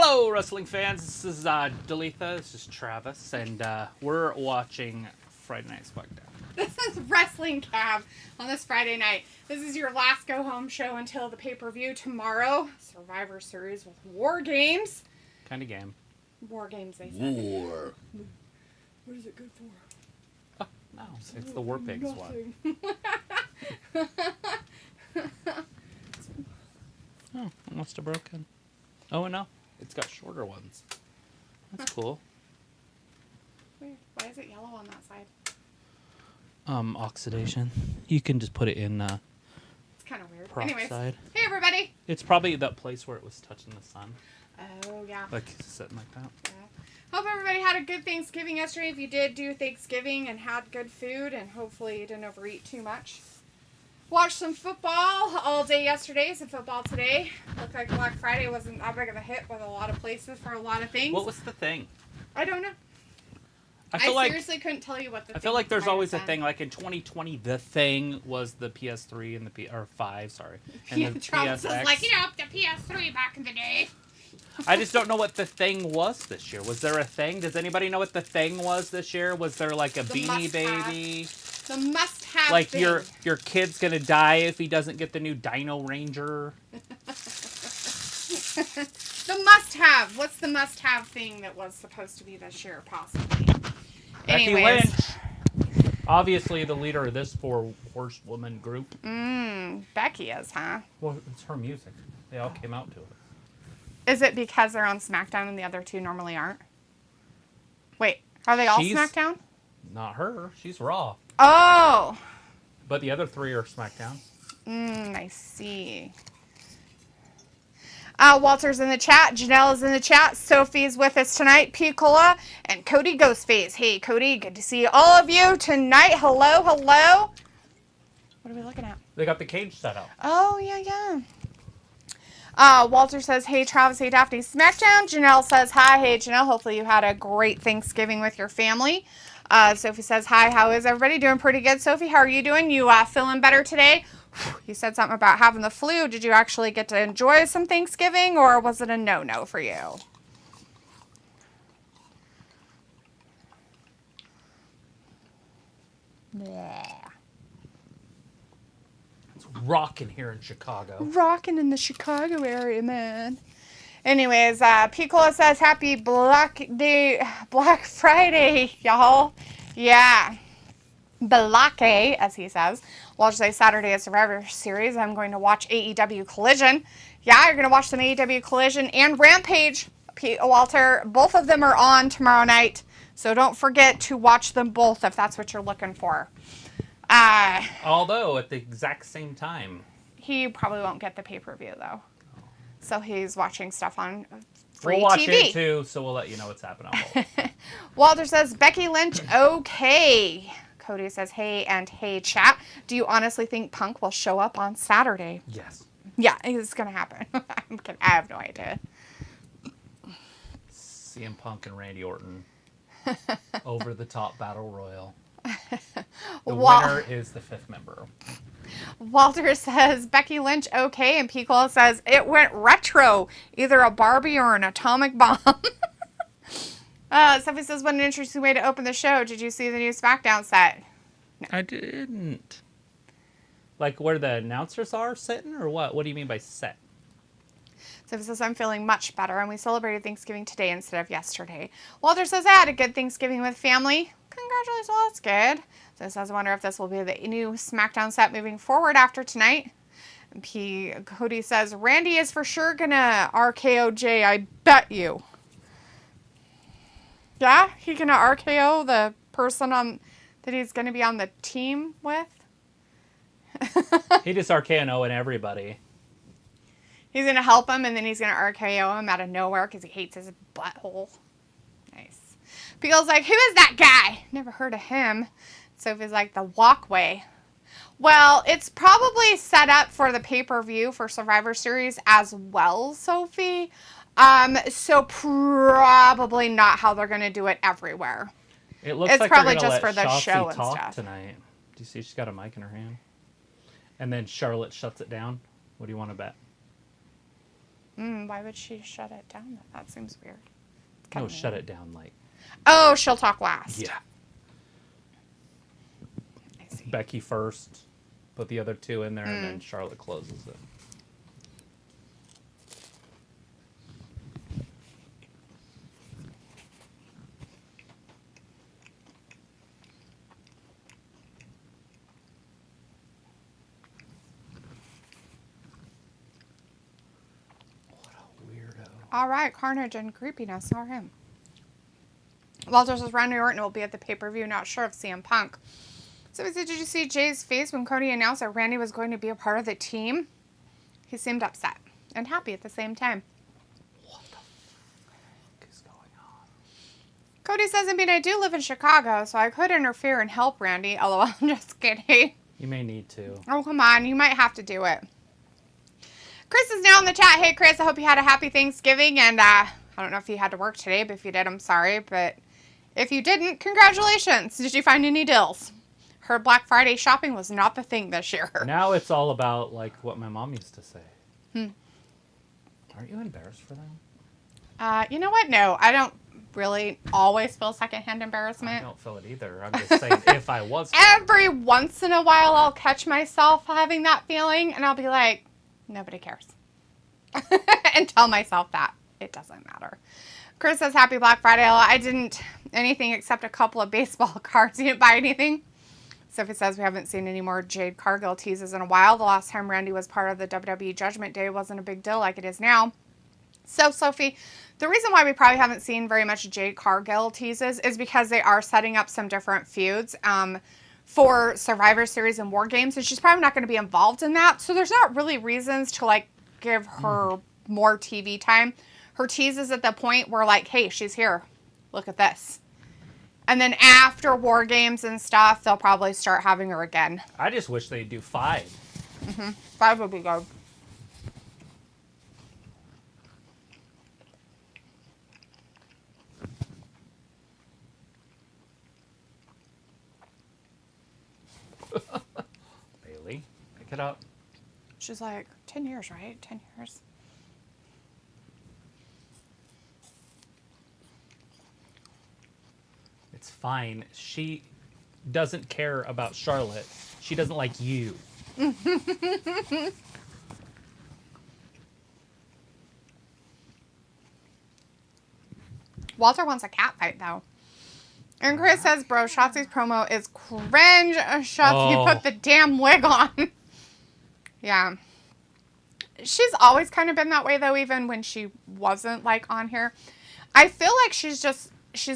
Hello, wrestling fans. This is Dalitha. This is Travis, and we're watching Friday Night Smackdown. This is Wrestling Cab on this Friday night. This is your last go-home show until the pay-per-view tomorrow. Survivor Series with War Games. Kind of game. War Games, they said. War. What is it good for? Oh, no, it's the War Pigs one. Oh, it must have broken. Oh, no. It's got shorter ones. That's cool. Weird. Why is it yellow on that side? Oxidation. You can just put it in it's kind of weird. prop Anyways, side. hey everybody. It's probably that place where it was touching the sun. Oh, yeah. Like sitting like that. Yeah. Hope everybody had a good Thanksgiving yesterday. If you did do Thanksgiving and had good food, and hopefully you didn't overeat too much. Watched some football all day yesterday. Some football today. Looked like Black Friday wasn't that big of a hit with a lot of places for a lot of things. What was the thing? I don't know. I seriously couldn't tell you what the thing I feel like there's might always a have thing. been. Like in 2020, the thing was the PS3 and the or 5, sorry. And Yeah, the Travis was PSX. like, the PS3 back in the day. I just don't know what the thing was this year. Was there a thing? Does anybody know what the thing was this year? Was there like a Beanie must-have. Baby? The must-have Like thing. your kid's gonna die if he doesn't get the new Dino Ranger? The must-have. What's the must-have thing that was supposed to be this year, possibly? Becky Anyways. Lynch. Obviously the leader of this 4 horsewoman group. Becky is, huh? Well, it's her music. They all came out to it. Is it because they're on SmackDown and the other two normally aren't? Wait, are they all She's- SmackDown? Not her. She's Raw. Oh! But the other 3 are SmackDown. I see. Walter's in the chat. Janelle is in the chat. Sophie's with us tonight. Piccola and Cody Ghostface. Hey, Cody. Good to see all of you tonight. Hello, hello. What are we looking at? They got the cage set up. Oh, yeah. Walter says, hey, Travis. Hey, Daphne. SmackDown. Janelle says, hi. Hey, Janelle. Hopefully you had a great Thanksgiving with your family. Sophie says, hi. How is everybody? Doing pretty good, Sophie. How are you doing? You feeling better today? You said something about having the flu. Did you actually get to enjoy some Thanksgiving, or was it a no-no for you? Yeah. It's rocking here in Chicago. Rocking in the Chicago area, man. Anyways, Piccola says, happy Black Friday, y'all. Yeah. Balake, as he says. Well, say Saturday at Survivor Series. I'm going to watch AEW Collision. Yeah, you're going to watch some AEW Collision and Rampage. Walter, both of them are on tomorrow night. So don't forget to watch them both if that's what you're looking for. Although, at the exact same time. He probably won't get the pay-per-view, though. So he's watching stuff on free We'll watch TV. it, too, so we'll let you know what's happening on both. Walter says, Becky Lynch, okay. Cody says, hey, and hey, chat. Do you honestly think Punk will show up on Saturday? Yes. Yeah, it's going to happen. I'm kidding. I have no idea. CM Punk and Randy Orton. Over the top battle royal. The winner is the 5th member. Walter says, Becky Lynch, okay. And Pico says, it went retro. Either a Barbie or an atomic bomb. Sophie says, what an interesting way to open the show. Did you see the new SmackDown set? No. I didn't. Like where the announcers are sitting, or what? What do you mean by set? Sophie says, I'm feeling much better, and we celebrated Thanksgiving today instead of yesterday. Walter says, I had a good Thanksgiving with family. Congratulations, well, that's good. So says, I wonder if this will be the new SmackDown set moving forward after tonight. And Cody says, Randy is for sure gonna RKO Jay, I bet you. Yeah? He gonna RKO the person that he's gonna be on the team with? He just RKO'ing everybody. He's gonna help him, and then he's gonna RKO him out of nowhere because he hates his butthole. Nice. People's like, who is that guy? Never heard of him. Sophie's like, the walkway. Well, it's probably set up for the pay-per-view for Survivor Series as well, Sophie. So probably not how they're going to do it everywhere. It looks it's like probably they're gonna just let for the Shotzi show and talk stuff. tonight. Do you see she's got a mic in her hand? And then Charlotte shuts it down. What do you want to bet? Why would she shut it down? That seems weird. No, shut it down like. Oh, she'll talk last. Yeah. I see. Becky first, put the other two in there, and then Charlotte closes it. All right, Carnage and Creepiness are him. Walter says Randy Orton will be at the pay-per-view. Not sure if CM Punk. So he said, did you see Jay's face when Cody announced that Randy was going to be a part of the team? He seemed upset and happy at the same time. What the fuck is going on? Cody says, I mean, I do live in Chicago, so I could interfere and help Randy. LOL, I'm just kidding. You may need to. Oh, come on. You might have to do it. Chris is now in the chat. Hey, Chris, I hope you had a happy Thanksgiving. And I don't know if you had to work today, but if you did, I'm sorry. But if you didn't, congratulations. Did you find any deals? Her Black Friday shopping was not the thing this year. Now it's all about, like, what my mom used to say. Aren't you embarrassed for them? You know what? No, I don't really always feel secondhand embarrassment. I don't feel it either. I'm just saying, if I was... Every once in a while, I'll catch myself having that feeling, and I'll be like, nobody cares. And tell myself that. It doesn't matter. Chris says, happy Black Friday. I didn't anything except a couple of baseball cards. You didn't buy anything? Sophie says, we haven't seen any more Jade Cargill teases in a while. The last time Randy was part of the WWE Judgment Day wasn't a big deal like it is now. So, Sophie, the reason why we probably haven't seen very much Jade Cargill teases is because they are setting up some different feuds for Survivor Series and War Games, and she's probably not going to be involved in that. So there's not really reasons to, like, give her more TV time. Her tease is at the point where, like, hey, she's here. Look at this. And then after War Games and stuff, they'll probably start having her again. I just wish they'd do 5. 5 would be good. Bailey, pick it up. She's like, 10 years, right? 10 years. It's fine. She doesn't care about Charlotte. She doesn't like you. Walter wants a cat fight, though. And Chris says, bro, Shotzi's promo is cringe. Shotzi put the damn wig on. Yeah. She's always kind of been that way, though, even when she wasn't, like, on here. I feel like she's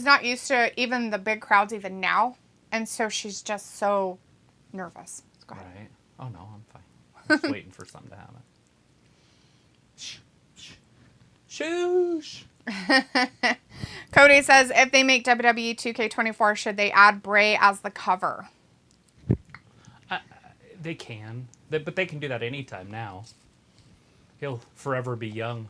not used to even the big crowds even now. And so she's just so nervous. Go ahead. Right. Oh, no, I'm fine. I'm just waiting for something to happen. Shh. Shoosh. Cody says, if they make WWE 2K24, should they add Bray as the cover? They can. But they can do that anytime now. He'll forever be young.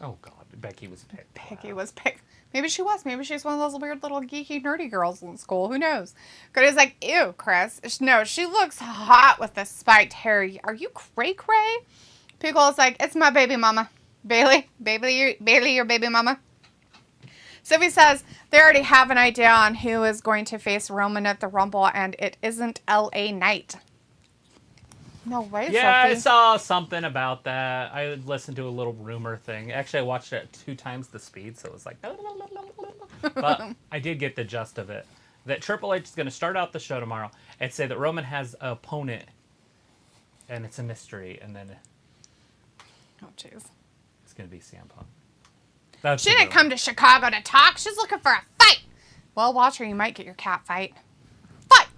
Oh, God. Becky was picked. Becky was picked. Maybe she was. Maybe she's one of those weird little geeky, nerdy girls in school. Who knows? Cody's like, ew, Chris. No, she looks hot with the spiked hair. Are you cray-cray? Pickle's like, it's my baby mama. Bailey, your baby mama. Sophie says, they already have an idea on who is going to face Roman at the Rumble, and it isn't LA Knight. No way, Yeah, Sophie. I saw something about that. I listened to a little rumor thing. Actually, I watched it at 2 times the speed, so it was like... But I did get the gist of it. That Triple H is going to start out the show tomorrow and say that Roman has an opponent, and it's a mystery, and then... Oh, jeez. It's going to be CM Punk. She didn't come to Chicago to talk. She's looking for a fight. Well, watch her. You might get your cat fight. Fight!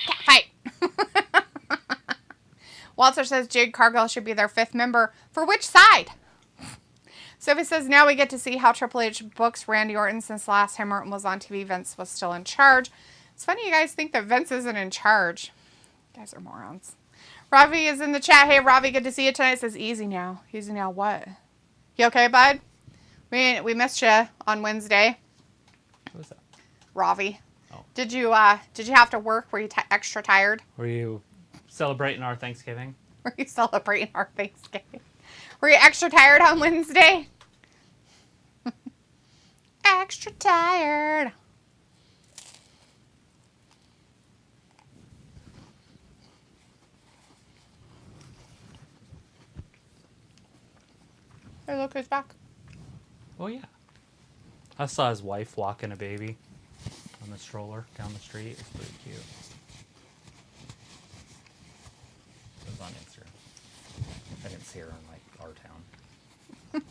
Cat fight. Walter says Jade Cargill should be their 5th member. For which side? Sophie says, now we get to see how Triple H books Randy Orton since the last time Orton was on TV. Vince was still in charge. It's funny you guys think that Vince isn't in charge. You guys are morons. Ravi is in the chat. Hey, Ravi, good to see you tonight. Says, easy now. Easy now what? You okay, bud? We missed you on Wednesday. Who was that? Ravi. Oh. Did you have to work? Were you extra tired? Were you celebrating our Thanksgiving? Were you celebrating our Thanksgiving? Were you extra tired on Wednesday? Extra tired. Hey, look who's back. Oh, yeah. I saw his wife walking a baby on the stroller down the street. It's pretty cute. It was on Instagram. I didn't see her in, like, our town.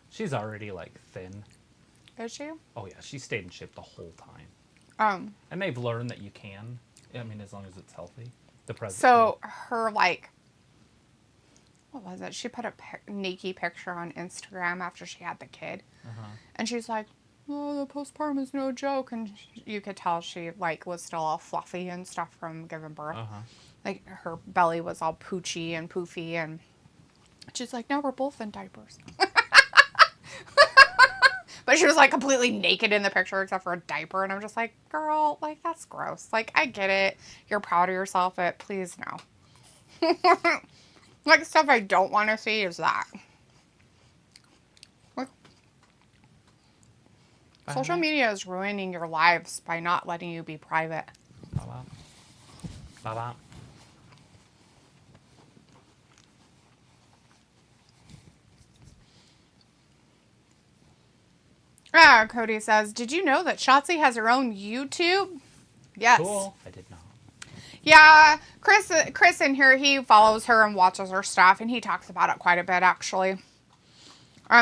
She's already, like, thin. Is she? Oh, yeah. She stayed in shape the whole time. And they've learned that you can. I mean, as long as it's healthy. The president. So her, like, what was it? She put a naked picture on Instagram after she had the kid. And she's like, oh, the postpartum is no joke. And you could tell she, like, was still all fluffy and stuff from giving birth. Like, her belly was all poochy and poofy. And she's like, now we're both in diapers. But she was, like, completely naked in the picture except for a diaper. And I'm just like, girl, like, that's gross. Like, I get it. You're proud of yourself, but please no. Like, stuff I don't want to see is that. Like, social media is ruining your lives by not letting you be private. Bye-bye. Bye-bye. Cody says, did you know that Shotzi has her own YouTube? Yes. Cool. I did not. Yeah, Chris in here, he follows her and watches her stuff, and he talks about it quite a bit, actually.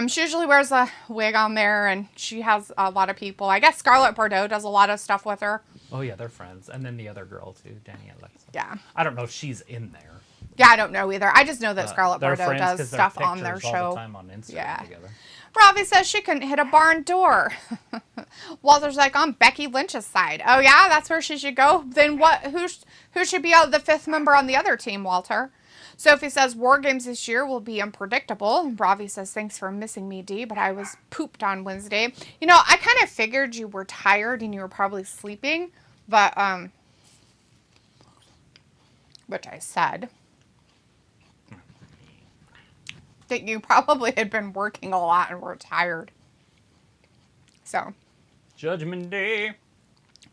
She usually wears a wig on there, and she has a lot of people. I guess Scarlett Bordeaux does a lot of stuff with her. Oh, yeah, they're friends. And then the other girl, too, Danny Alexa. Yeah. I don't know if she's in there. Yeah, I don't know either. I just know that Scarlett Bordeaux does stuff on their show. All the time on Instagram together. Ravi says she couldn't hit a barn door. Walter's like, on Becky Lynch's side. Oh, yeah? That's where she should go? Then what? Who should be the fifth member on the other team, Walter? Sophie says, War Games this year will be unpredictable. Ravi says, thanks for missing me, Dee, but I was pooped on Wednesday. You know, I kind of figured you were tired and you were probably sleeping, but, which I said. That you probably had been working a lot and were tired. So. Judgment Day.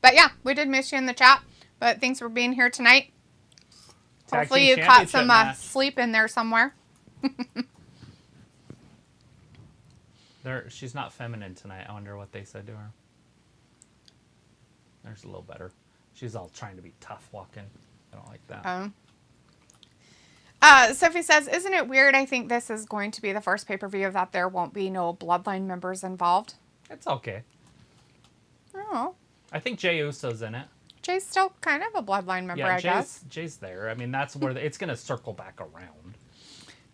But yeah, we did miss you in the chat. But thanks for being here tonight. Hopefully you caught some sleep in there somewhere. She's not feminine tonight. I wonder what they said to her. There's a little better. She's all trying to be tough walking. I don't like that. Sophie says, isn't it weird? I think this is going to be the first pay-per-view that there won't be no Bloodline members involved. It's okay. Oh. I think Jey Uso's in it. Jay's still kind of a Bloodline member, I guess. Jay's there. I mean, that's where it's going to circle back around.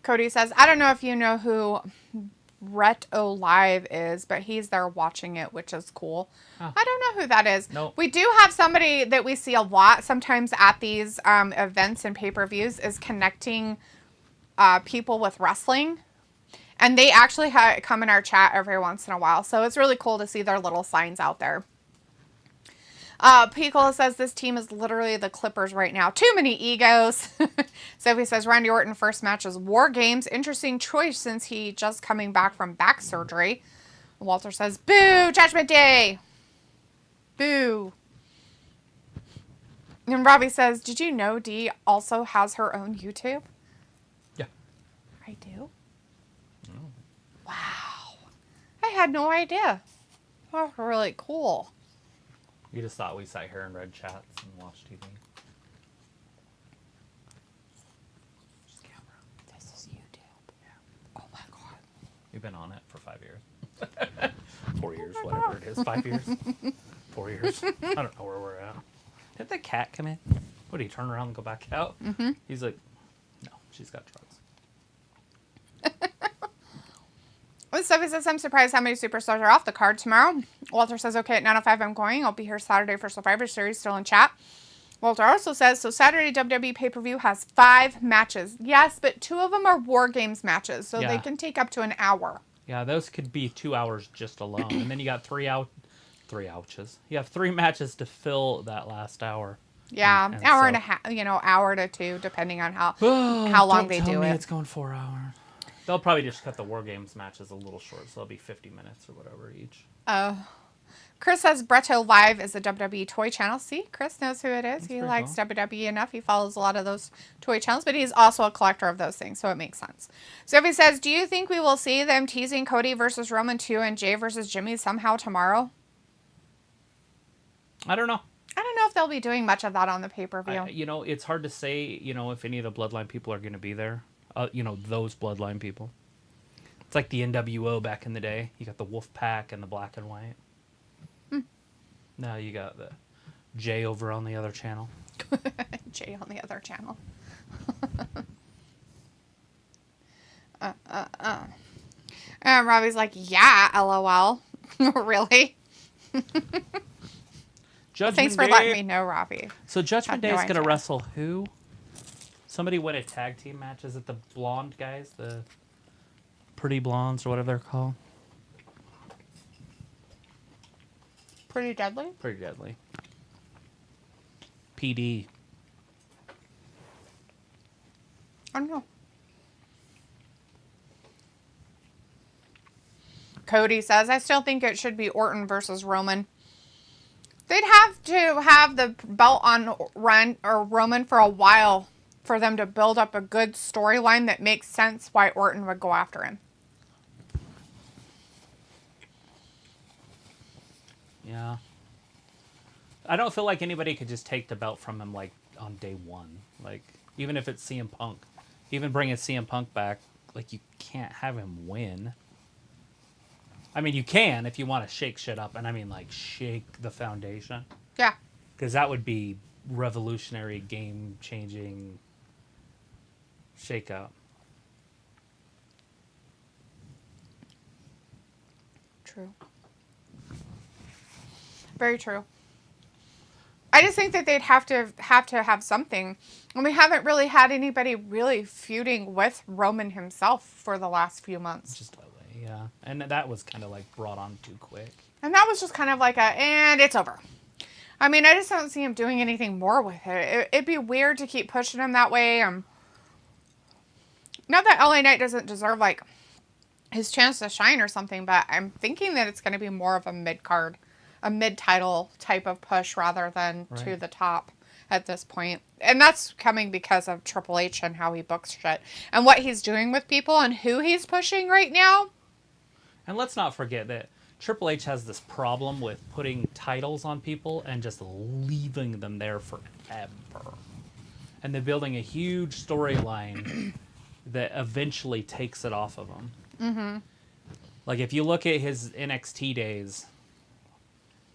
Cody says, I don't know if you know who Reto Live is, but he's there watching it, which is cool. Oh. I don't know who that is. Nope. We do have somebody that we see a lot sometimes at these events and pay-per-views is connecting people with wrestling. And they actually come in our chat every once in a while. So it's really cool to see their little signs out there. Picola says this team is literally the Clippers right now. Too many egos. Sophie says Randy Orton first match is War Games. Interesting choice since he just coming back from back surgery. Walter says, boo, Judgment Day. Boo. And Robbie says, did you know Dee also has her own YouTube? Yeah. I do? Oh. Wow. I had no idea. That's really cool. You just thought we sat here and read chats and watched TV. Just camera. This is YouTube. Yeah. Oh my god. You've been on it for 5 years. 4 years, whatever it is. 5 years. 4 years. I don't know where we're at. Did the cat come in? What, did he turn around and go back out? Mm-hmm. He's like, no, she's got drugs. Sophie says, I'm surprised how many superstars are off the card tomorrow. Walter says, okay, at 9:05 I'm going. I'll be here Saturday for Survivor Series, still in chat. Walter also says, so Saturday WWE pay-per-view has 5 matches. Yes, but 2 of them are War Games matches, so they can take up to an hour. Yeah, those could be 2 hours just alone. And then you got 3 ouches. You have 3 matches to fill that last hour. Yeah, hour and a half, hour to 2, depending on how long they do it. It's going 4 hours. They'll probably just cut the War Games matches a little short, so they'll be 50 minutes or whatever each. Chris says Bretto Live is a WWE toy channel. See, Chris knows who it is. He likes cool. WWE enough. He follows a lot of those toy channels, but he's also a collector of those things, so it makes sense. Sophie says, do you think we will see them teasing Cody versus Roman 2 and Jay versus Jimmy somehow tomorrow? I don't know. I don't know if they'll be doing much of that on the pay-per-view. It's hard to say, if any of the Bloodline people are going to be there. Those Bloodline people. It's like the NWO back in the day. You got the Wolf Pack and the Black and White. Now you got the Jay over on the other channel. Jay on the other channel. And Robbie's like, yeah, LOL. Really? Thanks for letting me know, Robbie. So Judgment Day is going to wrestle who? Somebody win a tag team match. Is it the blonde guys? The pretty blondes or whatever they're called? Pretty Deadly? Pretty Deadly. PD. I don't know. Cody says, I still think it should be Orton versus Roman. They'd have to have the belt on Roman for a while for them to build up a good storyline that makes sense why Orton would go after him. Yeah. I don't feel like anybody could just take the belt from him, like, on day one. Like, even if it's CM Punk. Even bringing CM Punk back, like, you can't have him win. I mean, you can if you want to shake shit up. And I mean, like, shake the foundation. Yeah. Because that would be revolutionary, game-changing shake-up. True. Very true. I just think that they'd have to have something. And we haven't really had anybody really feuding with Roman himself for the last few months. Just LA, yeah. And that was kind of like brought on too quick. And that was just kind of like and it's over. I mean, I just don't see him doing anything more with it. It'd be weird to keep pushing him that way. Not that LA Knight doesn't deserve, like, his chance to shine or something, but I'm thinking that it's going to be more of a mid-card, a mid-title type of push rather than to the top at this point. And that's coming because of Triple H and how he books shit and what he's doing with people and who he's pushing right now. And let's not forget that Triple H has this problem with putting titles on people and just leaving them there forever. And they're building a huge storyline that eventually takes it off of them. Mm-hmm. Like, if you look at his NXT days,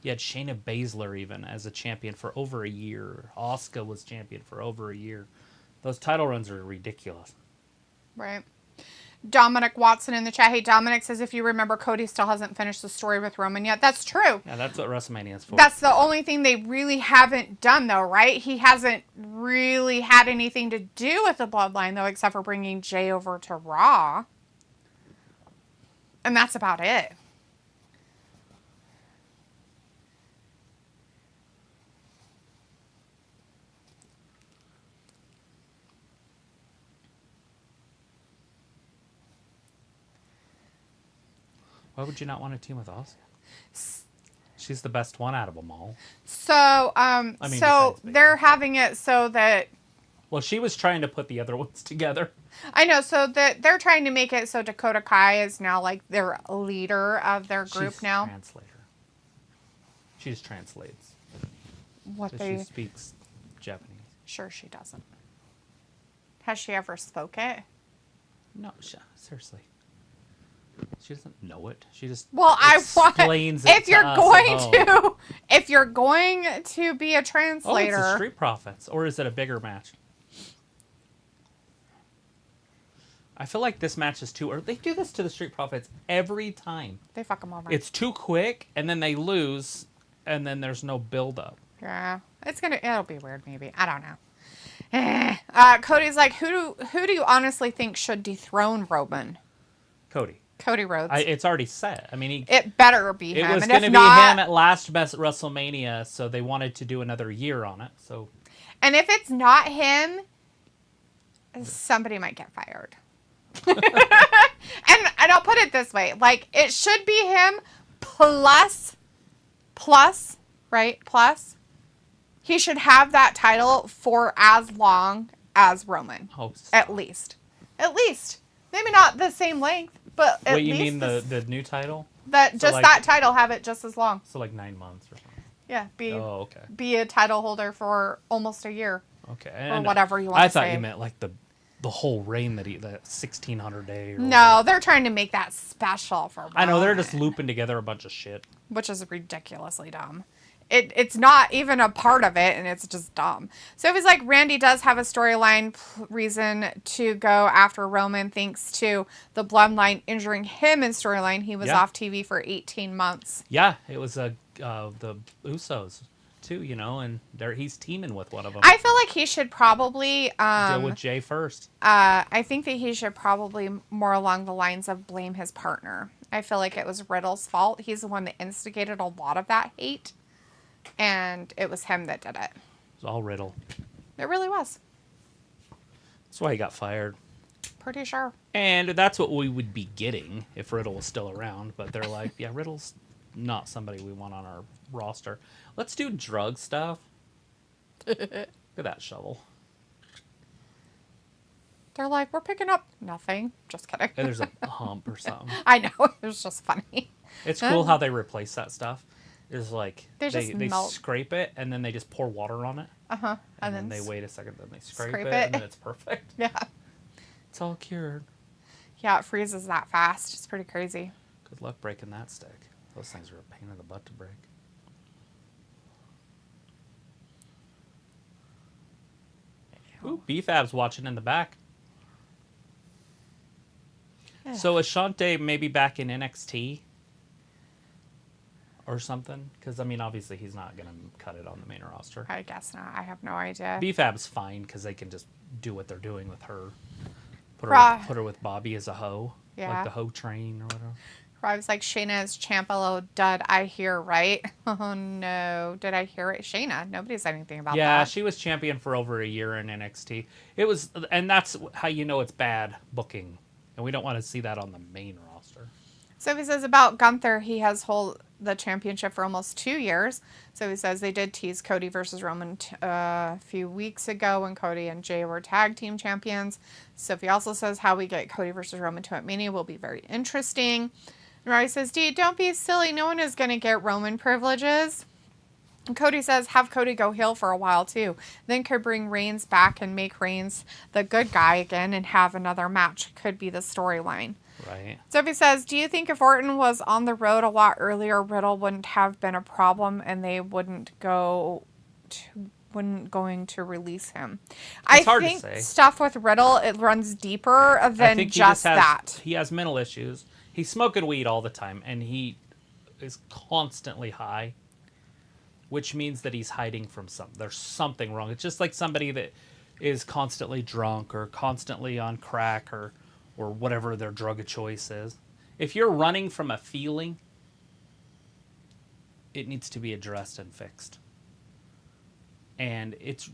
you had Shayna Baszler even as a champion for over a year. Asuka was champion for over a year. Those title runs are ridiculous. Right. Dominic Watson in the chat. Hey, Dominic says, if you remember, Cody still hasn't finished the story with Roman yet. That's true. Yeah, that's what WrestleMania is for. That's the only thing they really haven't done, though, right? He hasn't really had anything to do with the Bloodline, though, except for bringing Jay over to Raw. And that's about it. Why would you not want to team with Asuka? She's the best one out of them all. So, they're having it so that... Well, she was trying to put the other ones together. I know, so that they're trying to make it so Dakota Kai is now, like, their leader of their group now. She's a translator. She just translates. She speaks Japanese. Sure she doesn't. Has she ever spoke it? No, seriously. She doesn't know it. She just explains it if you're going to be a translator. Oh, it's the Street Profits, or is it a bigger match? I feel like this match is too early. They do this to the Street Profits every time. They fuck them over. It's too quick, and then they lose, and then there's no build up. Yeah, it'll be weird maybe. I don't know. Cody's like, who do you honestly think should dethrone Roman? Cody. Cody Rhodes. It's already set. I mean, it better be him. It was and going to if be not, him at last best WrestleMania, so they wanted to do another year on it. So, and if it's not him, somebody might get fired. and I'll put it this way: like it should be him plus, right? Plus, he should have that title for as long as Roman. At least. Maybe not the same length, but at least. What, you mean the new title? That just that title, have it just as long. So like 9 months or something. Yeah, okay. Be a title holder for almost a year. Okay. Or whatever you want to say. I thought you meant like the whole reign that 1600 day. No, they're trying to make that special for Roman. I know, they're just looping together a bunch of shit. Which is ridiculously dumb. It's not even a part of it, and it's just dumb. So it was like Randy does have a storyline reason to go after Roman thanks to the bloodline injuring him in storyline. He was off TV for 18 months. Yeah, it was the Usos too, and he's teaming with one of them. I feel like he should probably deal with Jay first. I think that he should probably more along the lines of blame his partner. I feel like it was Riddle's fault. He's the one that instigated a lot of that hate. And it was him that did it. It was all Riddle. It really was. That's why he got fired. Pretty sure. And that's what we would be getting if Riddle was still around. But they're like, yeah, Riddle's not somebody we want on our roster. Let's do drug stuff. Look at that shovel. They're like, we're picking up nothing. Just kidding. And there's a hump or something. I know. It was just funny. It's cool how they replace that stuff. Is like they melt. scrape it and then they just pour water on it. And then they wait a second, then they scrape it, and then it's perfect. Yeah. It's all cured. Yeah, it freezes that fast. It's pretty crazy. Good luck breaking that stick. Those things are a pain in the butt to break. Ooh, B-Fab's watching in the back. Yeah. So is Shante maybe back in NXT? Or something? Because, I mean, obviously he's not going to cut it on the main roster. I guess not. I have no idea. B-Fab's fine because they can just do what they're doing with her. Put her with Bobby as a hoe. Yeah. Like the hoe train or whatever. I was like, Shayna is Ciampa, dud I hear, right? Oh, no. Did I hear it? Shayna. Nobody said anything about that. Yeah, she was champion for over a year in NXT. It was, and that's how you know it's bad booking. And we don't want to see that on the main roster. So he says about Gunther, he has held the championship for almost 2 years. So he says they did tease Cody versus Roman a few weeks ago when Cody and Jay were tag team champions. So he also says how we get Cody versus Roman to at Mania will be very interesting. And Rory says, dude, don't be silly. No one is going to get Roman privileges. And Cody says, have Cody go heel for a while too. Then could bring Reigns back and make Reigns the good guy again and have another match. Could be the storyline. Right. Sophie says, do you think if Orton was on the road a lot earlier, Riddle wouldn't have been a problem and they wouldn't going to release him? It's I think stuff with Riddle, it runs deeper than just that. He has mental issues. He's smoking weed all the time and he is constantly high, which means that he's hiding from something. There's something wrong. It's just like somebody that is constantly drunk or constantly on crack or whatever their drug of choice is. If you're running from a feeling, it needs to be addressed and fixed. And it's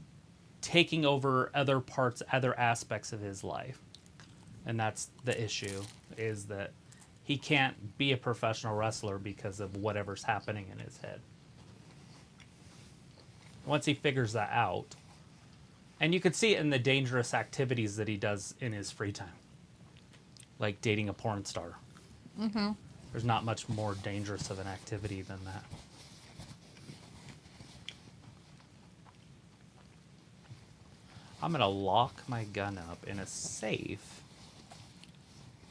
taking over other parts, other aspects of his life. And that's the issue, is that he can't be a professional wrestler because of whatever's happening in his head. Once he figures that out, and you could see it in the dangerous activities that he does in his free time. Like dating a porn star. Mm-hmm. There's not much more dangerous of an activity than that. I'm going to lock my gun up in a safe.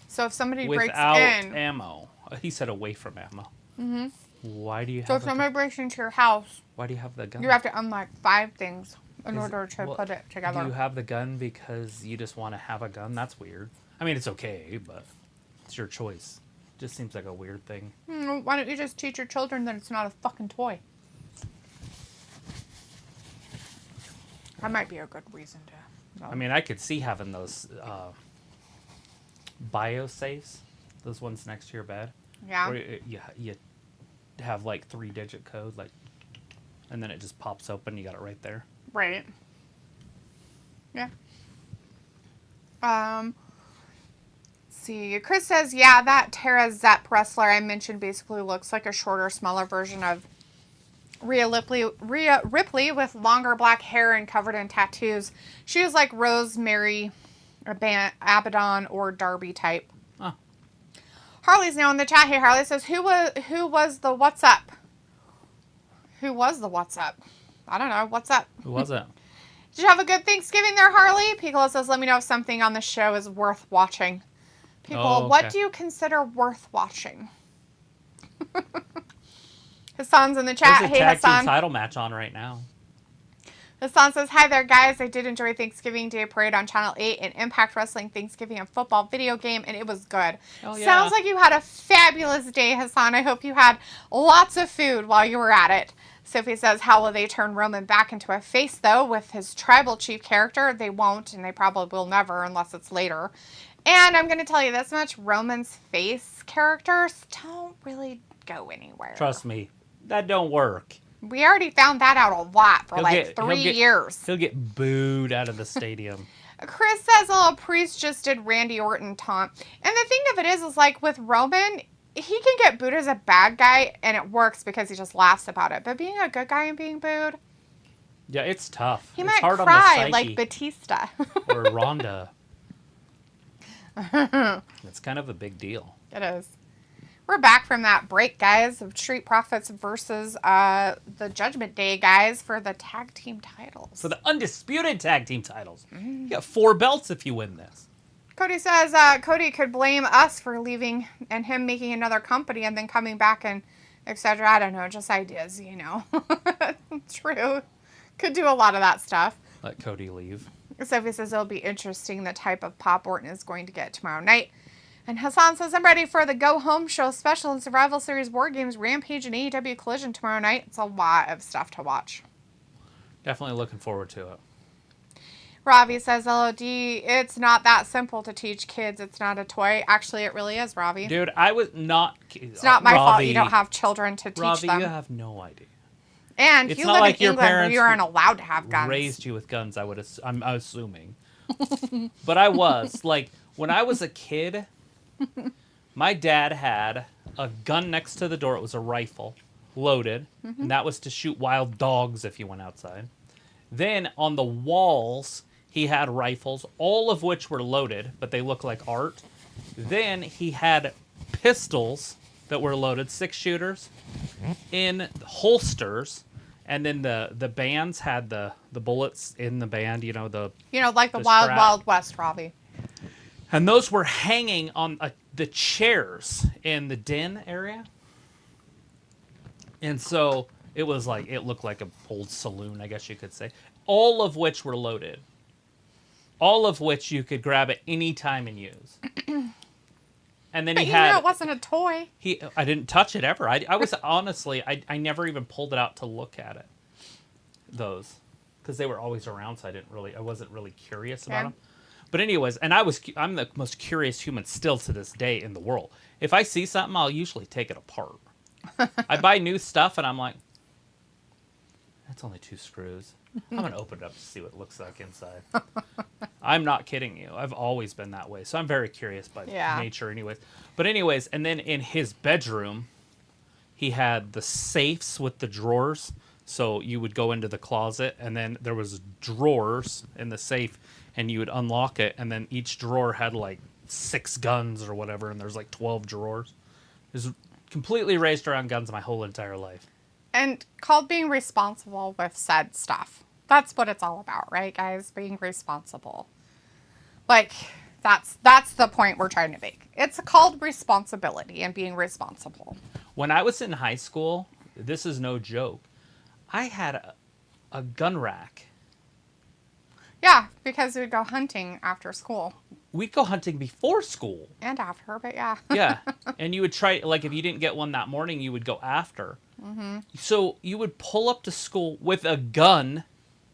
So if somebody without breaks in... ammo. He said away from ammo. Mm-hmm. Why do you have So if somebody breaks into your house... Why do you have the gun? You have to unlock 5 things in order to put it together. Do you have the gun because you just want to have a gun? That's weird. I mean, it's okay, but it's your choice. Just seems like a weird thing. Why don't you just teach your children that it's not a fucking toy? That might be a good reason to. I mean, I could see having those bio safes, those ones next to your bed. Yeah. Where you have like 3-digit code, like, and then it just pops open. You got it right there. Right. Yeah. Let's see. Chris says, yeah, that Tara Zepp wrestler I mentioned basically looks like a shorter, smaller version of Rhea Ripley with longer black hair and covered in tattoos. She was like Rosemary Abaddon or Darby type. Huh. Harley's now in the chat here. Harley says, who was the what's up? Who was the what's up? I don't know. What's up? Who was it? Did you have a good Thanksgiving there, Harley? Piccolo says, let me know if something on the show is worth watching. Piccolo, what do you consider worth watching? Hassan's in the chat. There's a Hey, tag Hassan. team title match on right now. Hassan says, hi there, guys. I did enjoy Thanksgiving Day Parade on Channel 8 and Impact Wrestling Thanksgiving and Football video game, and it was good. Oh, yeah. Sounds like you had a fabulous day, Hassan. I hope you had lots of food while you were at it. Sophie says, how will they turn Roman back into a face, though, with his tribal chief character? They won't, and they probably will never unless it's later. And I'm going to tell you this much. Roman's face characters don't really go anywhere. Trust me, that don't work. We already found that out a lot for like 3 years. He'll get booed out of the stadium. Chris says, oh, Priest just did Randy Orton taunt. And the thing of it is like with Roman, he can get booed as a bad guy, and it works because he just laughs about it. But being a good guy and being booed, yeah, it's tough. He it's might hard cry on the psyche. like Batista. Or Ronda. It's kind of a big deal. It is. We're back from that break, guys, of Street Profits versus the Judgment Day guys for the tag team titles. For the undisputed tag team titles. You got 4 belts if you win this. Cody says Cody could blame us for leaving and him making another company and then coming back and etc. I don't know, just ideas, you know. True. Could do a lot of that stuff. Let Cody leave. Sophie says it'll be interesting the type of pop Orton is going to get tomorrow night. And Hassan says, I'm ready for the Go Home Show special and Survival Series War Games, Rampage, and AEW Collision tomorrow night. It's a lot of stuff to watch. Definitely looking forward to it. Ravi says, LOD, it's not that simple to teach kids. It's not a toy. Actually, it really is, Ravi. Dude, I was not... It's not my fault you don't have children to teach Ravi, them. you have no idea. And It's you not live like in your England where parents you aren't allowed to have guns. Raised you with guns, I'm assuming. But I was. Like, when I was a kid, my dad had a gun next to the door. It was a rifle, loaded. And that was to shoot wild dogs if you went outside. Then on the walls, he had rifles, all of which were loaded, but they look like art. Then he had pistols that were loaded, 6-shooters, in holsters. And then the bands had the bullets in the band, you know, like the Wild strap. Wild West, Robbie. And those were hanging on the chairs in the den area. And so it was like, it looked like an old saloon, I guess you could say. All of which were loaded. All of which you could grab at any time and use. And then But he you had... knew it wasn't a toy. I didn't touch it ever. I was honestly, I never even pulled it out to look at it. Those. Because they were always around, so I wasn't really curious about them. But anyways, and I'm the most curious human still to this day in the world. If I see something, I'll usually take it apart. I buy new stuff and I'm like, that's only 2 screws. I'm going to open it up to see what it looks like inside. I'm not kidding you. I've always been that way. So I'm very curious by nature anyways. But anyways, and then in his bedroom, he had the safes with the drawers. So you would go into the closet and then there was drawers in the safe and you would unlock it. And then each drawer had like 6 guns or whatever. And there's like 12 drawers. It was completely raised around guns my whole entire life. And called being responsible with said stuff. That's what it's all about, right, guys? Being responsible. Like, that's the point we're trying to make. It's called responsibility and being responsible. When I was in high school, this is no joke, I had a gun rack. Yeah, because we'd go hunting after school. We'd go hunting before school. And after, but yeah. Yeah. And you would try, like, if you didn't get one that morning, you would go after. Mm-hmm. So you would pull up to school with a gun.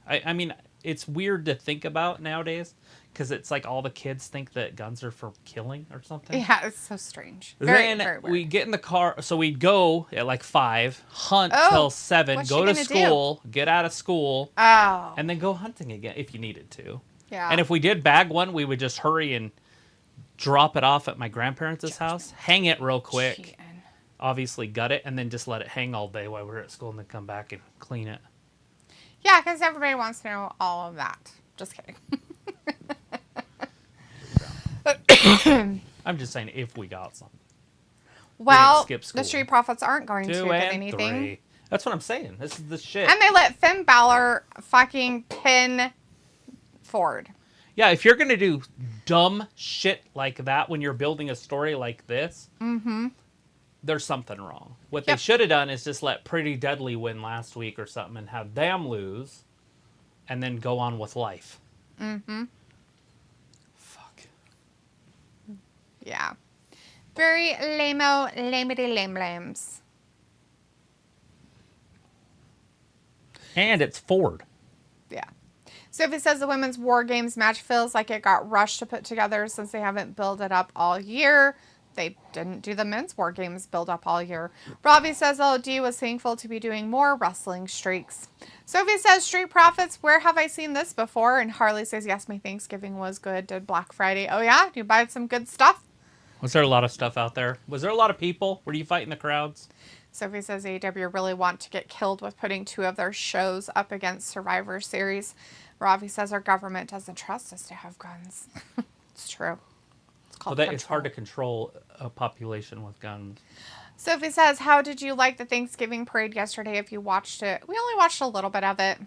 I mean, it's weird to think about nowadays because it's like all the kids think that guns are for killing or something. Yeah, it's so strange. Very, Then very weird. we get in the car, so we'd go at like 5, hunt till 7, what's go she to gonna school, get out of school, Oh. and then go hunting again if you needed to. Yeah. And if we did bag one, we would just hurry and drop it off at my grandparents' house, hang it real quick, Cheating. obviously gut it, and then just let it hang all day while we're at school and then come back and clean it. Yeah, because everybody wants to know all of that. Just kidding. I'm just saying if we got some. Well, skip the school. Street Profits aren't going 2 to get and anything. 3. That's what I'm saying. This is the shit. And they let Finn Balor fucking pin Ford. Yeah, if you're going to do dumb shit like that when you're building a story like this, there's something wrong. What they should have done is just let Pretty Deadly win last week or something and have them lose and then go on with life. Fuck. Yeah. Very lame-o, lamety lame-lames. And it's Ford. Yeah. Sophie says the women's War Games match feels like it got rushed to put together since they haven't built it up all year. They didn't do the men's War Games build up all year. Robbie says LOD was thankful to be doing more wrestling streaks. Sophie says, Street Profits, where have I seen this before? And Harley says, yes, my Thanksgiving was good. Did Black Friday. Oh, yeah? You buy some good stuff? Was there a lot of stuff out there? Was there a lot of people? Were you fighting the crowds? Sophie says AEW really want to get killed with putting 2 of their shows up against Survivor Series. Ravi says our government doesn't trust us to have guns. It's true. It's called It's hard to control a population with guns. Sophie says, how did you like the Thanksgiving parade yesterday if you watched it? We only watched a little bit of it.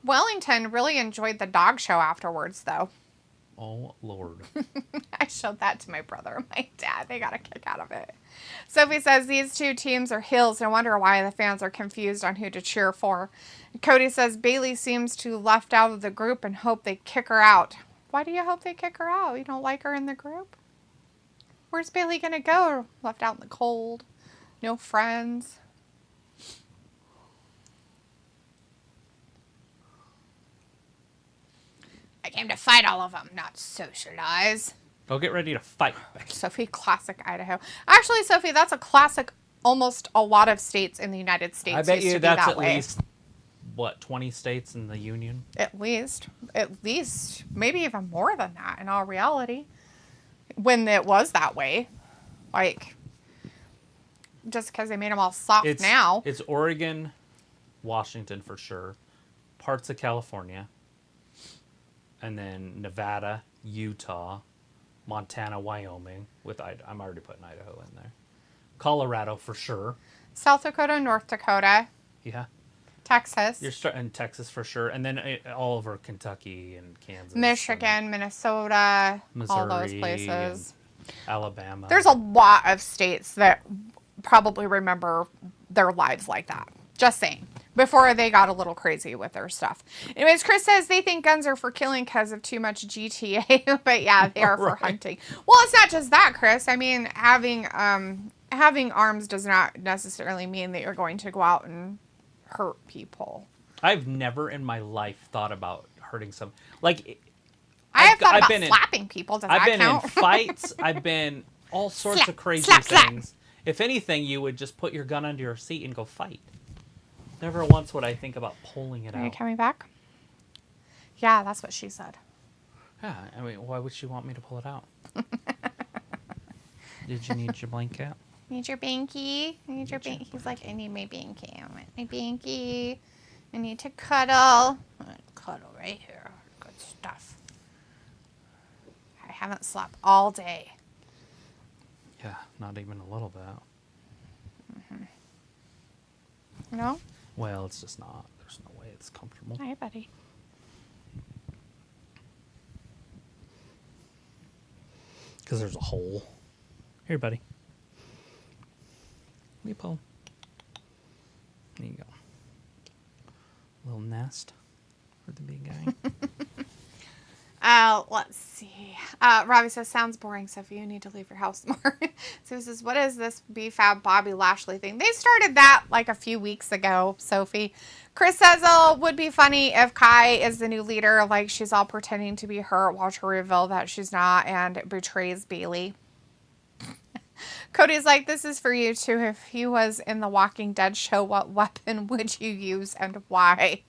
Wellington really enjoyed the dog show afterwards, though. Oh, Lord. I showed that to my brother and my dad. They got a kick out of it. Sophie says these 2 teams are heels. No wonder why the fans are confused on who to cheer for. Cody says Bailey seems to left out of the group and hope they kick her out. Why do you hope they kick her out? You don't like her in the group? Where's Bailey going to go? Left out in the cold. No friends. I came to fight all of them, not socialize. Go get ready to fight, Becky. Sophie, classic Idaho. Actually, Sophie, that's a classic almost a lot of states in the United States. I bet used you to be that's that at way. least, 20 states in the Union? At least, maybe even more than that in all reality. When it was that way. Like, just because they made them all soft now. It's Oregon, Washington for sure, parts of California, and then Nevada, Utah, Montana, Wyoming. I'm already putting Idaho in there. Colorado for sure. South Dakota, North Dakota, Yeah. Texas, You're starting Texas for sure, and then all over Kentucky and Kansas, Michigan, Minnesota, all those Missouri, places. Alabama. There's a lot of states that probably remember their lives like that. Just saying. Before they got a little crazy with their stuff. Anyways, Chris says they think guns are for killing because of too much GTA. But yeah, they are for hunting. Well, it's not just that, Chris. I mean, having arms does not necessarily mean that you're going to go out and hurt people. I've never in my life thought about hurting some. Like, I have thought about slapping people. Does that count? I've been in fights. I've been all sorts of crazy things. Slap. If anything, you would just put your gun under your seat and go fight. Never once would I think about pulling it out. Are you coming back? Yeah, that's what she said. Yeah, I mean, why would she want me to pull it out? Did you need your blanket? Need your binky? He's like, I need my binky. I want my binky. I need to cuddle. I want to cuddle right here. Good stuff. I haven't slept all day. Yeah, not even a little bit. Mm-hmm. No? Well, it's just not. There's no way it's comfortable. Hi, buddy. Because there's a hole. Here, buddy. Let me pull. There you go. Little nest for the big guy. Let's see. Robbie says, sounds boring, Sophie. You need to leave your house more. So he says, what is this BFAB Bobby Lashley thing? They started that like a few weeks ago, Sophie. Chris says, oh, would be funny if Kai is the new leader. Like, she's all pretending to be her. Watch her reveal that she's not and betrays Bailey. Cody's like, this is for you, too. If he was in the Walking Dead show, what weapon would you use and why?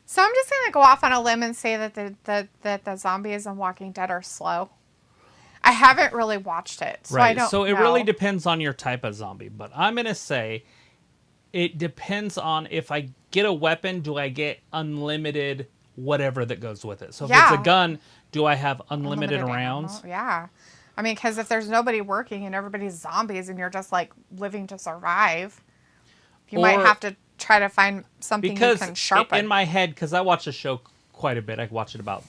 So I'm just going to go off on a limb and say that the zombies in Walking Dead are slow. I haven't really watched it, so I don't know. It really depends on your type of zombie. But I'm going to say it depends on if I get a weapon, do I get unlimited whatever that goes with it? So if it's a gun, do I have unlimited rounds? Ammo. Yeah. I mean, because if there's nobody working and everybody's zombies and you're just like living to survive, you might have to try to find something you can sharpen. In my head, because I watch the show quite a bit, I watch it about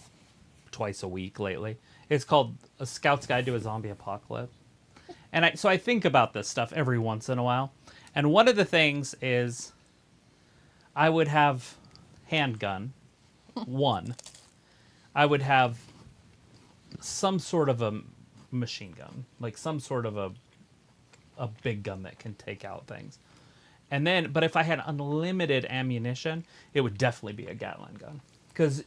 twice a week lately. It's called A Scout's Guide to a Zombie Apocalypse. And so I think about this stuff every once in a while. And one of the things is I would have handgun, one. I would have some sort of a machine gun, like some sort of a big gun that can take out things. And then, but if I had unlimited ammunition, it would definitely be a Gatling gun. Because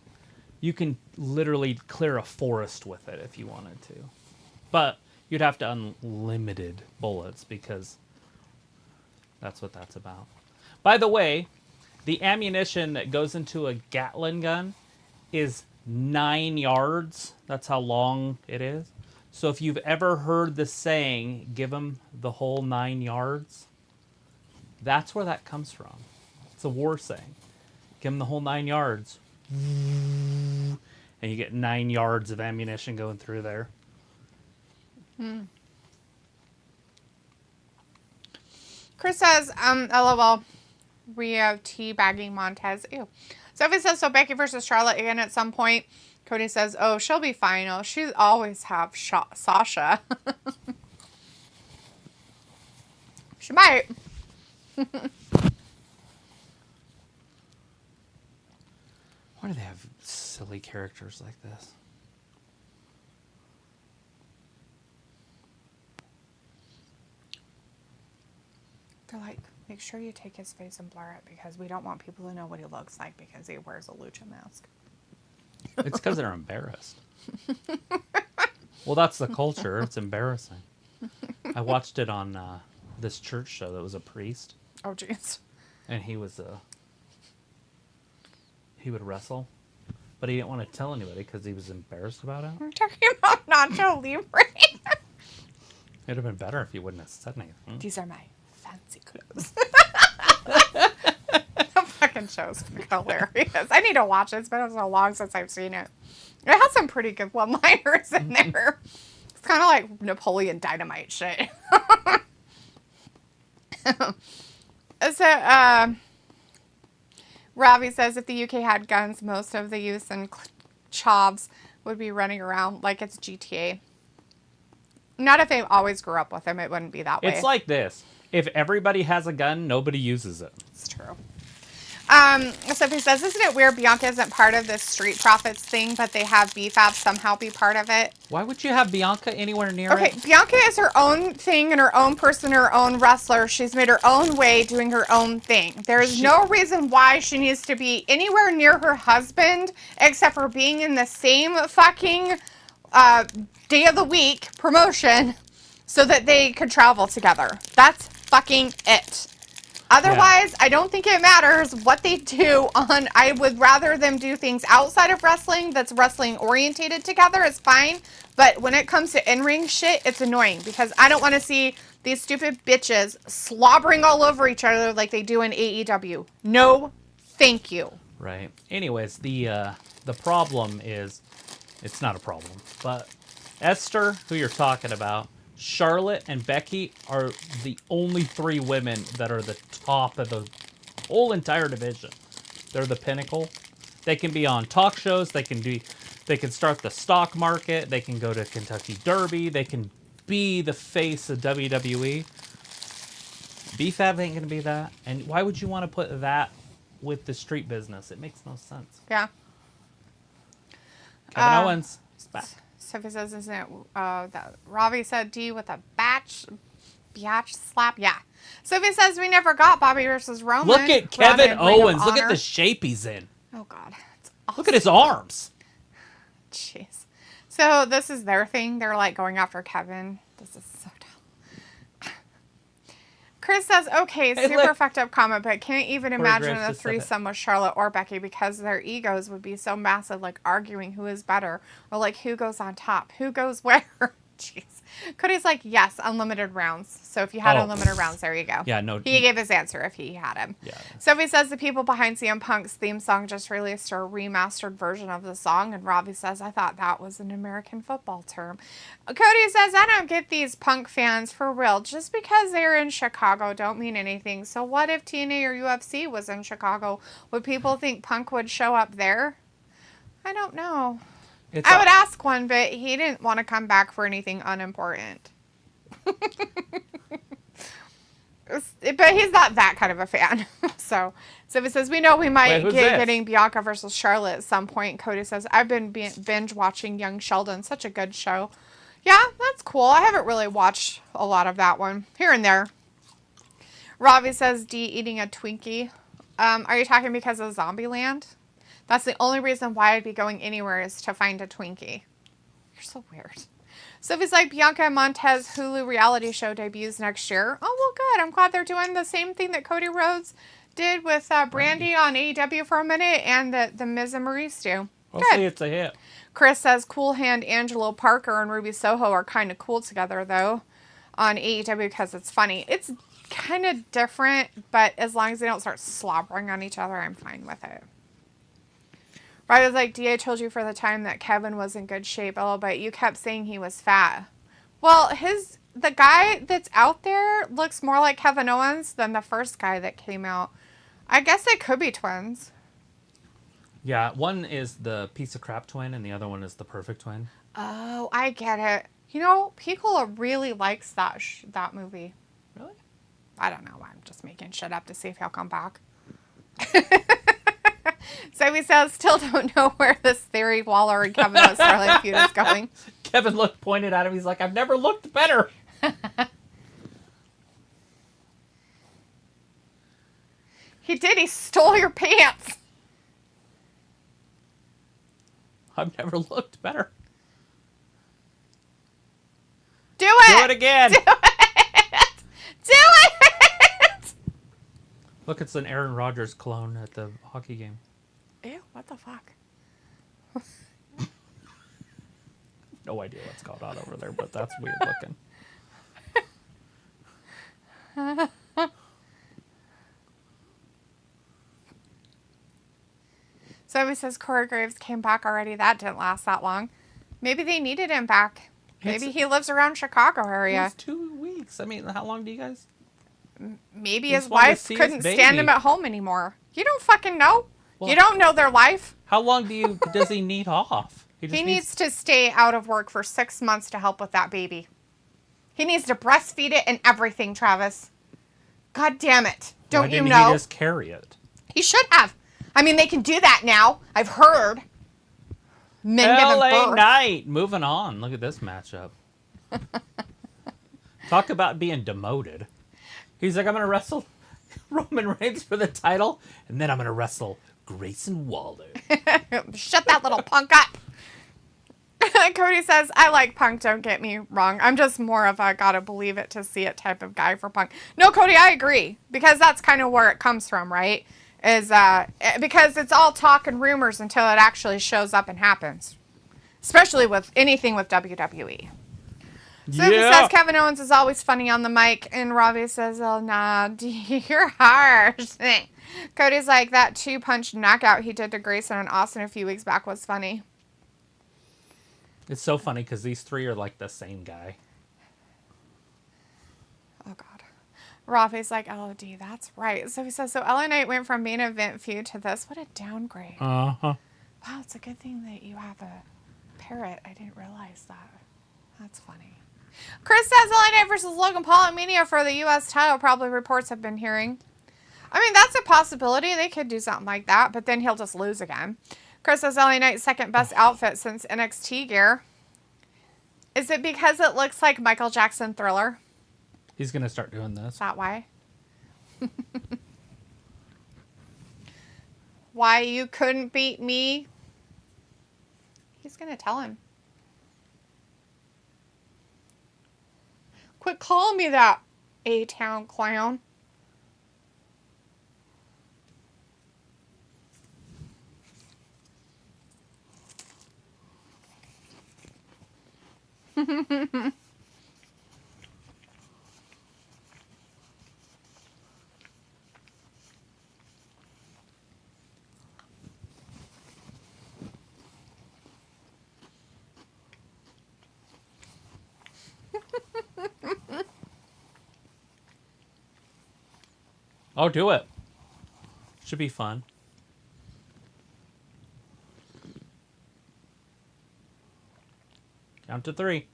you can literally clear a forest with it if you wanted to. But you'd have to unlimited bullets because that's what that's about. By the way, the ammunition that goes into a Gatling gun is 9 yards. That's how long it is. So if you've ever heard the saying, give them the whole 9 yards, that's where that comes from. It's a war saying. Give them the whole 9 yards. And you get 9 yards of ammunition going through there. Chris says, LOL, we have teabagging Montez. Ew. Sophie says, so Becky versus Charlotte again at some point. Cody says, oh, she'll be fine. Oh, she always have Sasha. She might. Why do they have silly characters like this? They're like, make sure you take his face and blur it because we don't want people to know what he looks like because he wears a lucha mask. It's because they're embarrassed. Well, that's the culture. It's embarrassing. I watched it on this church show that was a priest. Oh, jeez. And he would wrestle, but he didn't want to tell anybody because he was embarrassed about it. We're talking about Nacho Libre. It'd have been better if he wouldn't have said anything. These are my fancy clothes. The fucking show's hilarious. I need to watch it. It's been so long since I've seen it. It has some pretty good one-liners in there. It's kind of like Napoleon Dynamite shit. So, Ravi says if the UK had guns, most of the youths and chavs would be running around like it's GTA. Not if they always grew up with them. It wouldn't be that way. It's like this. If everybody has a gun, nobody uses it. It's true. Sophie says, isn't it weird Bianca isn't part of this Street Profits thing, but they have BFAB somehow be part of it? Why would you have Bianca anywhere near it? Okay, Bianca is her own thing and her own person, her own wrestler. She's made her own way doing her own thing. There is no reason why she needs to be anywhere near her husband except for being in the same fucking day of the week promotion so that they could travel together. That's fucking it. Otherwise, I don't think it matters what they do on. I would rather them do things outside of wrestling that's wrestling orientated together. It's fine. But when it comes to in-ring shit, it's annoying because I don't want to see these stupid bitches slobbering all over each other like they do in AEW. No, thank you. Right. Anyways, the problem is, it's not a problem, but Esther, who you're talking about, Charlotte and Becky are the only 3 women that are the top of the whole entire division. They're the pinnacle. They can be on talk shows. They can start the stock market. They can go to Kentucky Derby. They can be the face of WWE. BFAB ain't gonna be that. And why would you want to put that with the street business? It makes no sense. Yeah. Kevin Owens is back. Sophie says, isn't it that Robbie said D with a biatch slap? Yeah. Sophie says, we never got Bobby versus Roman. Look at Kevin Owens. Look at the shape he's in. Oh, God. It's awesome. Look at his arms. Jeez. So this is their thing. They're like going after Kevin. This is so dumb. Chris says, okay, super fucked up comment, but can't even imagine a threesome with Charlotte or Becky because their egos would be so massive, like arguing who is better or like who goes on top, who goes where. Jeez. Cody's like, yes, unlimited rounds. So if you had unlimited rounds, there you go. Yeah, no. He gave his answer if he had him. Yeah. Sophie says the people behind CM Punk's theme song just released a remastered version of the song. And Robbie says, I thought that was an American football term. Cody says, I don't get these Punk fans for real. Just because they're in Chicago don't mean anything. So what if TNA or UFC was in Chicago? Would people think Punk would show up there? I don't know. I would ask one, but he didn't want to come back for anything unimportant. But he's not that kind of a fan. So it says, we know we might getting Bianca versus Charlotte at some point. Cody says, I've been binge watching Young Sheldon. Such a good show. Yeah, that's cool. I haven't really watched a lot of that one. Here and there. Robbie says, D eating a Twinkie. Are you talking because of Zombieland? That's the only reason why I'd be going anywhere is to find a Twinkie. You're so weird. Sophie's like, Bianca and Montez Hulu reality show debuts next year. Oh, well, good. I'm glad they're doing the same thing that Cody Rhodes did with Brandy on AEW for a minute and the Miz and Maurice do. We'll see it's a hit. Chris says, Cool Hand Angelo Parker and Ruby Soho are kind of cool together, though, on AEW because it's funny. It's kind of different, but as long as they don't start slobbering on each other, I'm fine with it. I was like, D.A. told you for the time that Kevin was in good shape a little bit. You kept saying he was fat. Well, the guy that's out there looks more like Kevin Owens than the first guy that came out. I guess they could be twins. Yeah, one is the piece of crap twin and the other one is the perfect twin. Oh, I get it. You know, Piccolo really likes that movie. Really? I don't know. I'm just making shit up to see if he'll come back. So he says, still don't know where this theory Waller and Kevin Owens Starlight feud is going. Kevin pointed at him. He's like, I've never looked better. He did. He stole your pants. I've never looked better. Do it. Do it again. Do it. Do it. Look, it's an Aaron Rodgers clone at the hockey game. Ew, what the fuck? No idea what's going on over there, but that's weird looking. So he says Corey Graves came back already. That didn't last that long. Maybe they needed him back. Maybe he lives around Chicago area. It's 2 weeks. I mean, how long do you guys... Maybe his wife couldn't stand him at home anymore. You don't fucking know. Well, you don't know their life. How long does he need off? He needs to stay out of work for 6 months to help with that baby. He needs to breastfeed it and everything, Travis. God damn it. Don't you know? Why didn't he just carry it? He should have. I mean, they can do that now. I've heard. Men giving LA birth. Knight. Moving on. Look at this matchup. Talk about being demoted. He's like, I'm going to wrestle Roman Reigns for the title, and then I'm going to wrestle Grayson Waller. Shut that little punk up. Cody says, I like Punk, don't get me wrong. I'm just more of a gotta believe it to see it type of guy for Punk. No, Cody, I agree. Because that's kind of where it comes from, right? Because it's all talk and rumors until it actually shows up and happens. Especially with anything with WWE. So he says Kevin Owens is always funny on the mic, and Robbie says, oh, nah, you're harsh. Cody's like, that 2-punch knockout he did to Grayson and Austin a few weeks back was funny. It's so funny because these three are like the same guy. Oh, God. Robbie's like, oh, D, that's right. So he says, so LA Knight went from main event feud to this. What a downgrade. Uh-huh. Wow, it's a good thing that you have a parrot. I didn't realize that. That's funny. Chris says LA Knight versus Logan Paul at Mania for the U.S. title, probably reports have been hearing. I mean, that's a possibility. They could do something like that, but then he'll just lose again. Chris says LA Knight's second best outfit since NXT gear. Is it because it looks like Michael Jackson Thriller? He's going to start doing this. Is that why? Why you couldn't beat me? He's going to tell him. Quit calling me that, A-Town clown. Oh, do it. Should be fun. Count to 3.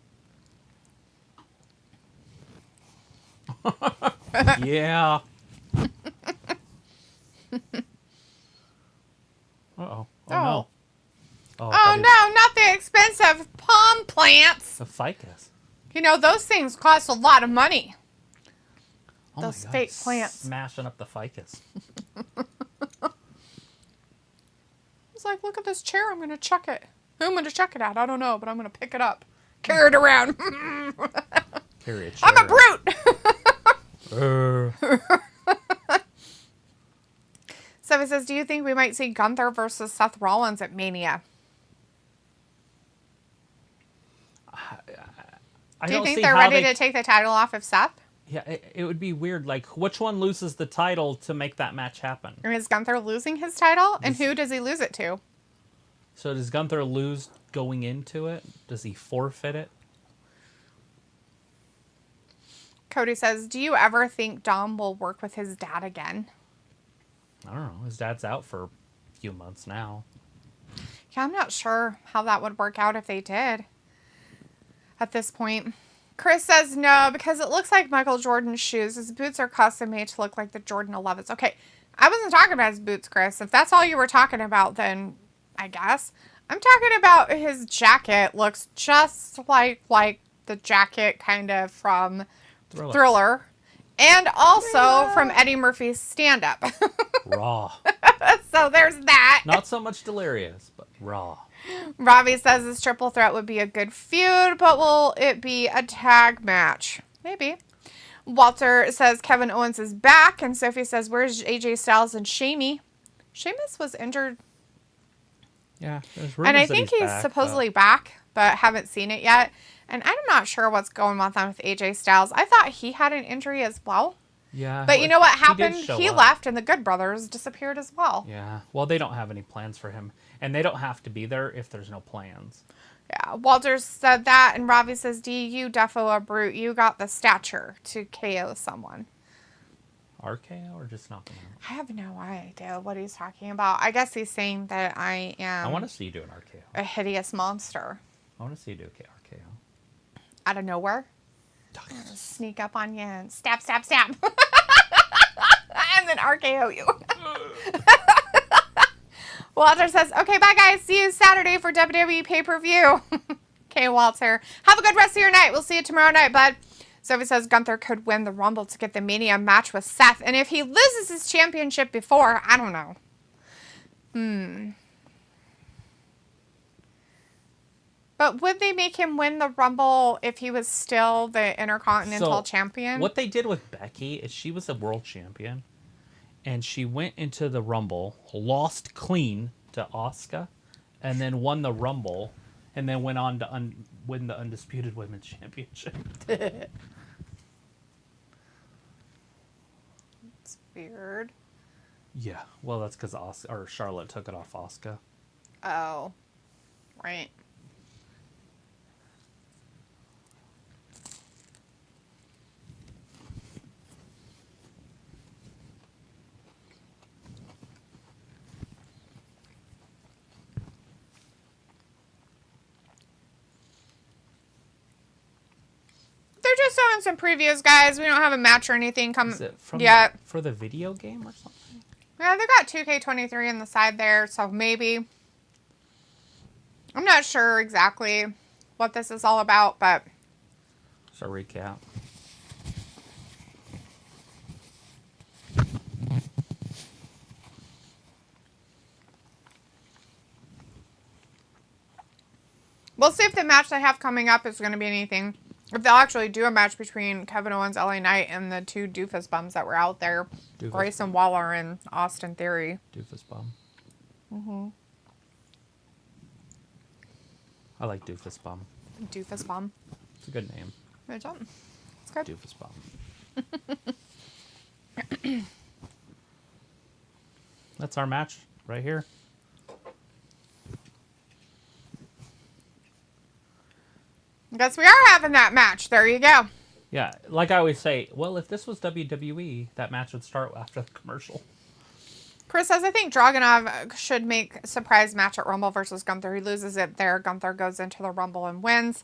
Yeah. Uh-oh. Oh, no. Oh, no, not the expensive palm plants. The ficus. You know, those things cost a lot of money. Oh Those my God, fake plants. Smashing up the ficus. It's like, look at this chair. I'm going to chuck it. Who am I going to chuck it at? I don't know, but I'm going to pick it up. Carry it around. Carry a chair. I'm a brute. So it says, do you think we might see Gunther versus Seth Rollins at Mania? Do you think they're ready to take the title off of Seth? Yeah, it would be weird. Like, which one loses the title to make that match happen? Or is Gunther losing his title? And who does he lose it to? So does Gunther lose going into it? Does he forfeit it? Cody says, do you ever think Dom will work with his dad again? I don't know. His dad's out for a few months now. Yeah, I'm not sure how that would work out if they did at this point. Chris says no, because it looks like Michael Jordan's shoes. His boots are custom made to look like the Jordan 11s. Okay, I wasn't talking about his boots, Chris. If that's all you were talking about, then I guess. I'm talking about his jacket. Looks just like the jacket kind of from Thriller. And also from Eddie Murphy's stand-up. Raw. So there's that. Not so much Delirious, but Raw. Ravi says this triple threat would be a good feud, but will it be a tag match? Maybe. Walter says Kevin Owens is back, and Sophie says, where's AJ Styles and Sheamus? Sheamus was injured. Yeah, there's and I think he's supposedly back, but haven't seen it yet. And I'm not sure what's going on with AJ Styles. I thought he had an injury as well. Yeah. But you know what happened? He left, and the Good Brothers disappeared as well. Yeah. Well, they don't have any plans for him. And they don't have to be there if there's no plans. Yeah. Walter said that, and Ravi says, D, you defo a brute. You got the stature to KO someone. RKO or just knock him out? I have no idea what he's talking about. I guess he's saying that I am... I want to see you do an RKO. A hideous monster. I want to see you do a RKO. Out of nowhere? Sneak up on you and stab, stab, stab. And then RKO you. Walter says, okay, bye guys. See you Saturday for WWE pay-per-view. Okay, Walter. Have a good rest of your night. We'll see you tomorrow night, bud. Sophie says Gunther could win the Rumble to get the Mania match with Seth. And if he loses his championship before, I don't know. But would they make him win the Rumble if he was still the Intercontinental Champion? What they did with Becky is she was a world champion. And she went into the Rumble, lost clean to Asuka, and then won the Rumble, and then went on to win the Undisputed Women's Championship. It's weird. Yeah, well, that's because Charlotte took it off Asuka. Oh, right. They're just showing some previews, guys. We don't have a match or anything coming yet. For the video game or something? Yeah, they got 2K23 on the side there, so maybe. I'm not sure exactly what this is all about, but... Just a recap. We'll see if the match they have coming up is going to be anything. If they'll actually do a match between Kevin Owens, LA Knight, and the two doofus bums that were out there. Grayson Waller and Austin Theory. Doofus bum. I like Doofus bum. Doofus bum. It's a good name. Good job. It's good. Doofus bum. That's our match right here. I guess we are having that match. There you go. Yeah, like I always say, well, if this was WWE, that match would start after the commercial. Chris says, I think Dragunov should make a surprise match at Rumble versus Gunther. He loses it there. Gunther goes into the Rumble and wins.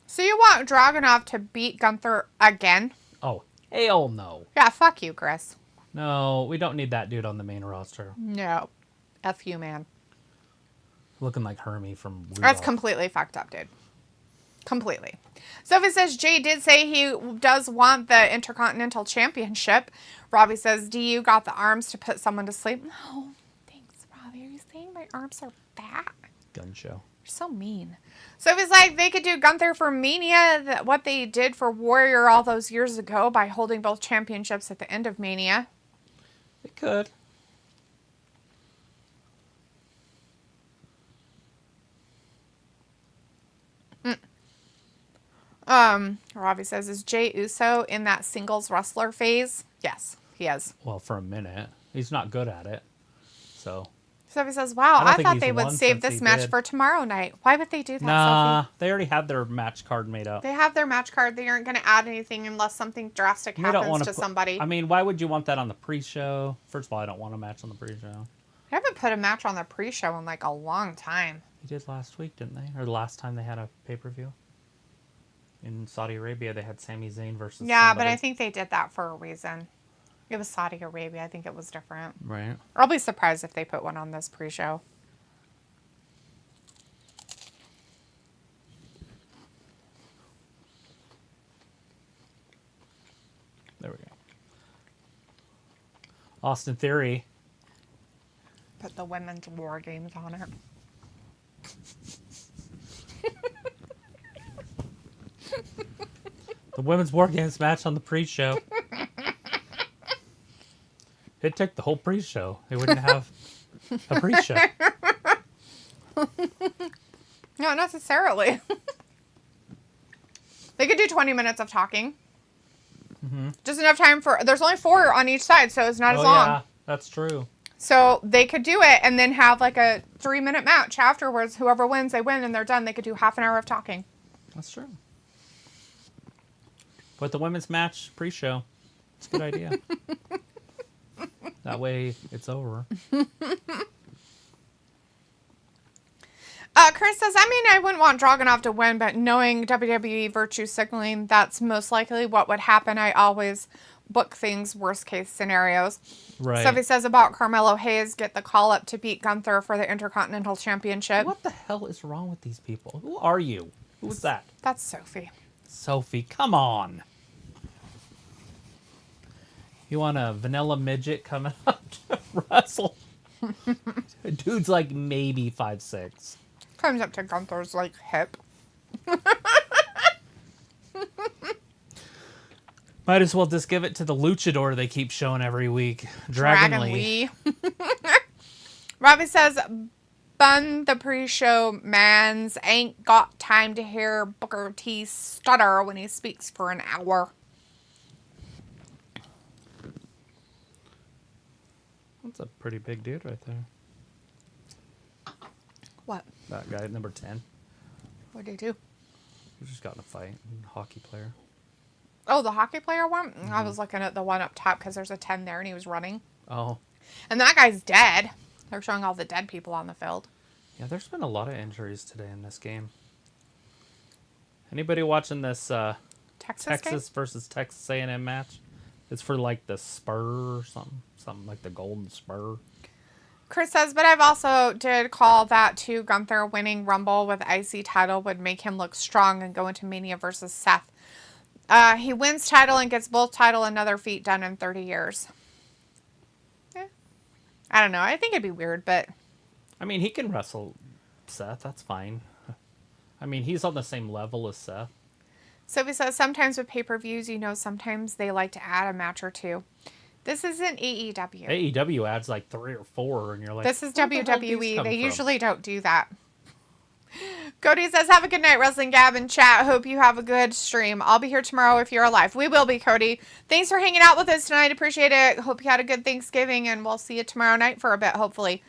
So you want Dragunov to beat Gunther again? Oh, hell no. Yeah, fuck you, Chris. No, we don't need that dude on the main roster. No. F you, man. Looking like Hermie from Rudolph. That's completely fucked up, dude. Completely. Sophie says Jay did say he does want the Intercontinental Championship. Robbie says, do you got the arms to put someone to sleep? No. Thanks, Robbie. Are you saying my arms are fat? Gun show. You're so mean. Sophie's like, they could do Gunther for Mania, what they did for Warrior all those years ago by holding both championships at the end of Mania. It could. Robbie says, is Jay Uso in that singles wrestler phase? Yes, he is. Well, for a minute. He's not good at it. So. Sophie says, wow, I thought they would won save since this he match did. for tomorrow night. Why would they do that, Nah, Sophie? they already have their match card made up. They have their match card. They aren't going to add anything unless something drastic They don't happens wanna to put- somebody. I mean, why would you want that on the pre-show? First of all, I don't want a match on the pre-show. I haven't put a match on the pre-show in like a long time. They did last week, didn't they? Or the last time they had a pay-per-view? In Saudi Arabia, they had Sami Zayn versus Yeah, somebody. but I think they did that for a reason. It was Saudi Arabia. I think it was different. Right. I'll be surprised if they put one on this pre-show. There we go. Austin Theory. Put the women's war games on it. The Women's War Games match on the pre-show. It took the whole pre-show. They wouldn't have a pre-show. Not necessarily. They could do 20 minutes of talking. Just enough time for... There's only 4 on each side, so it's not as long. Yeah, that's true. So they could do it and then have like a 3-minute match afterwards. Whoever wins, they win and they're done. They could do half an hour of talking. That's true. But the women's match pre-show, it's a good idea. That way it's over. Chris says, I mean, I wouldn't want Dragunov to win, but knowing WWE virtue signaling, that's most likely what would happen. I always book things worst case scenarios. Right. Sophie says about Carmelo Hayes, get the call up to beat Gunther for the Intercontinental Championship. What the hell is wrong with these people? Who are you? Who's that? That's Sophie. Sophie, come on. You want a vanilla midget coming up to wrestle? Dude's like maybe 5'6". Comes up to Gunther's like hip. Might as well just give it to the luchador they keep showing every week. Dragon Lee. Robbie says, bun the pre-show mans ain't got time to hear Booker T stutter when he speaks for an hour. That's a pretty big dude right there. What? That guy, number 10. What did he do? He just got in a fight. Hockey player. Oh, the hockey player one? I was looking at the one up top because there's a 10 there and he was running. Oh. And that guy's dead. They're showing all the dead people on the field. Yeah, there's been a lot of injuries today in this game. Anybody watching this Texas versus Texas A&M match? It's for like the Spur or something. Something like the Golden Spur. Chris says, but I've also did call that too. Gunther winning Rumble with IC title would make him look strong and go into Mania versus Seth. He wins title and gets both title and another feat done in 30 years. I don't know. I think it'd be weird, but... I mean, he can wrestle Seth. That's fine. I mean, he's on the same level as Seth. Sophie says, sometimes with pay-per-views, sometimes they like to add a match or two. This isn't AEW. AEW adds like 3 or 4, and you're like... This is WWE. They usually don't do that. Cody says, have a good night, Wrestling Gab and chat. Hope you have a good stream. I'll be here tomorrow if you're alive. We will be, Cody. Thanks for hanging out with us tonight. Appreciate it. Hope you had a good Thanksgiving, and we'll see you tomorrow night for a bit, hopefully.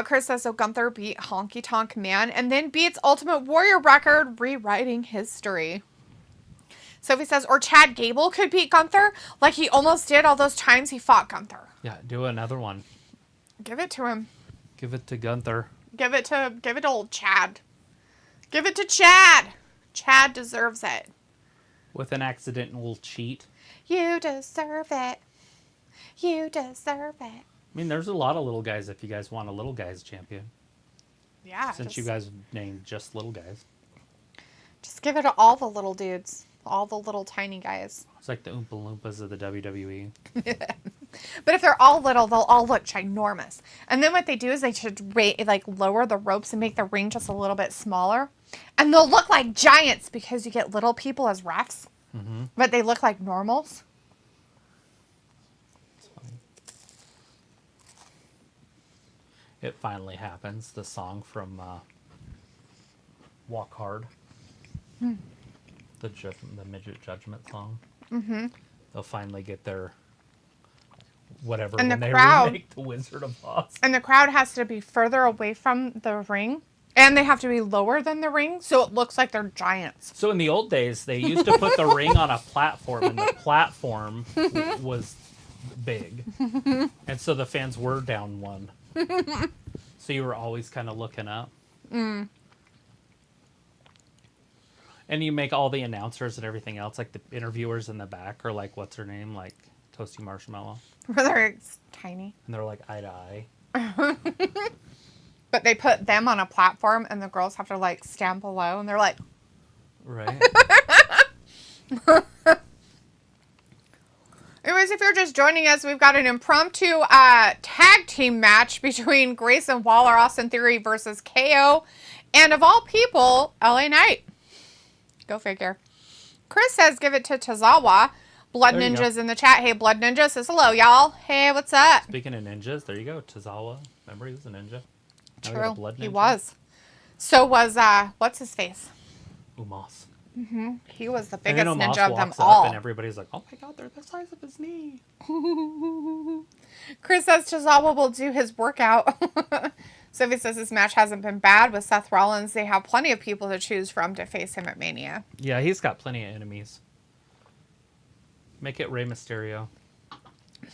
Chris says, so Gunther beat Honky Tonk Man and then beats Ultimate Warrior record, rewriting history. Sophie says, or Chad Gable could beat Gunther like he almost did all those times he fought Gunther. Yeah, do another one. Give it to him. Give it to Gunther. Give it to old Chad. Give it to Chad. Chad deserves it. With an accidental cheat. You deserve it. You deserve it. I mean, there's a lot of little guys if you guys want a little guys champion. Yeah. Since you guys named just little guys. Just give it to all the little dudes. All the little tiny guys. It's like the Oompa Loompas of the WWE. But if they're all little, they'll all look ginormous. And then what they do is they should lower the ropes and make the ring just a little bit smaller. And they'll look like giants because you get little people as refs. Mm-hmm. But they look like normals. It's funny. It finally happens. The song from Walk Hard. The Midget Judgment song. Mm-hmm. They'll finally get their whatever and when the they crowd, remake The Wizard of Oz. And the crowd has to be further away from the ring. And they have to be lower than the ring, so it looks like they're giants. So in the old days, they used to put the ring on a platform, and the platform was big. And so the fans were down one. So you were always kind of looking up. Mm. And you make all the announcers and everything else, like the interviewers in the back are like, what's her name? Like Toasty Marshmallow. They're tiny. And they're like eye to eye. But they put them on a platform and the girls have to like stand below and they're like... Right. Anyways, if you're just joining us, we've got an impromptu tag team match between Grayson Waller, Austin Theory versus KO. And of all people, LA Knight. Go figure. Chris says, give it to Tozawa. Blood Ninjas in the chat. Hey, Blood Ninja says hello, y'all. Hey, what's up? Speaking of ninjas, there you go. Tozawa. Remember, he was a ninja. True. Blood ninja. He was. So was, what's his face? Omos. Mm-hmm. He was the biggest and then ninja of them walks all. Up and everybody's like, oh my god, they're the size of his knee. Chris says Tozawa will do his workout. Sophie says this match hasn't been bad with Seth Rollins. They have plenty of people to choose from to face him at Mania. Yeah, he's got plenty of enemies. Make it Rey Mysterio.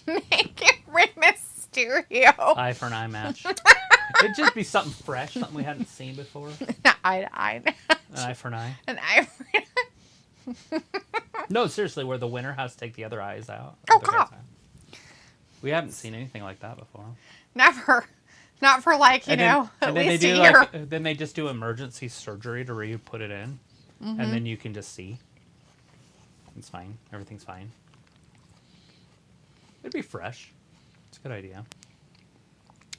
Make it Rey Mysterio. Eye for an eye match. It'd just be something fresh, something we hadn't seen before. Eye to eye match. An eye for an eye. An eye for an eye. No, seriously, where the winner has to take the other eyes out. Oh, God. We haven't seen anything like that before. Never. Not for like, at least a year. Then they just do emergency surgery to re-put it in. Mm-hmm. And then you can just see. It's fine. Everything's fine. It'd be fresh. It's a good idea.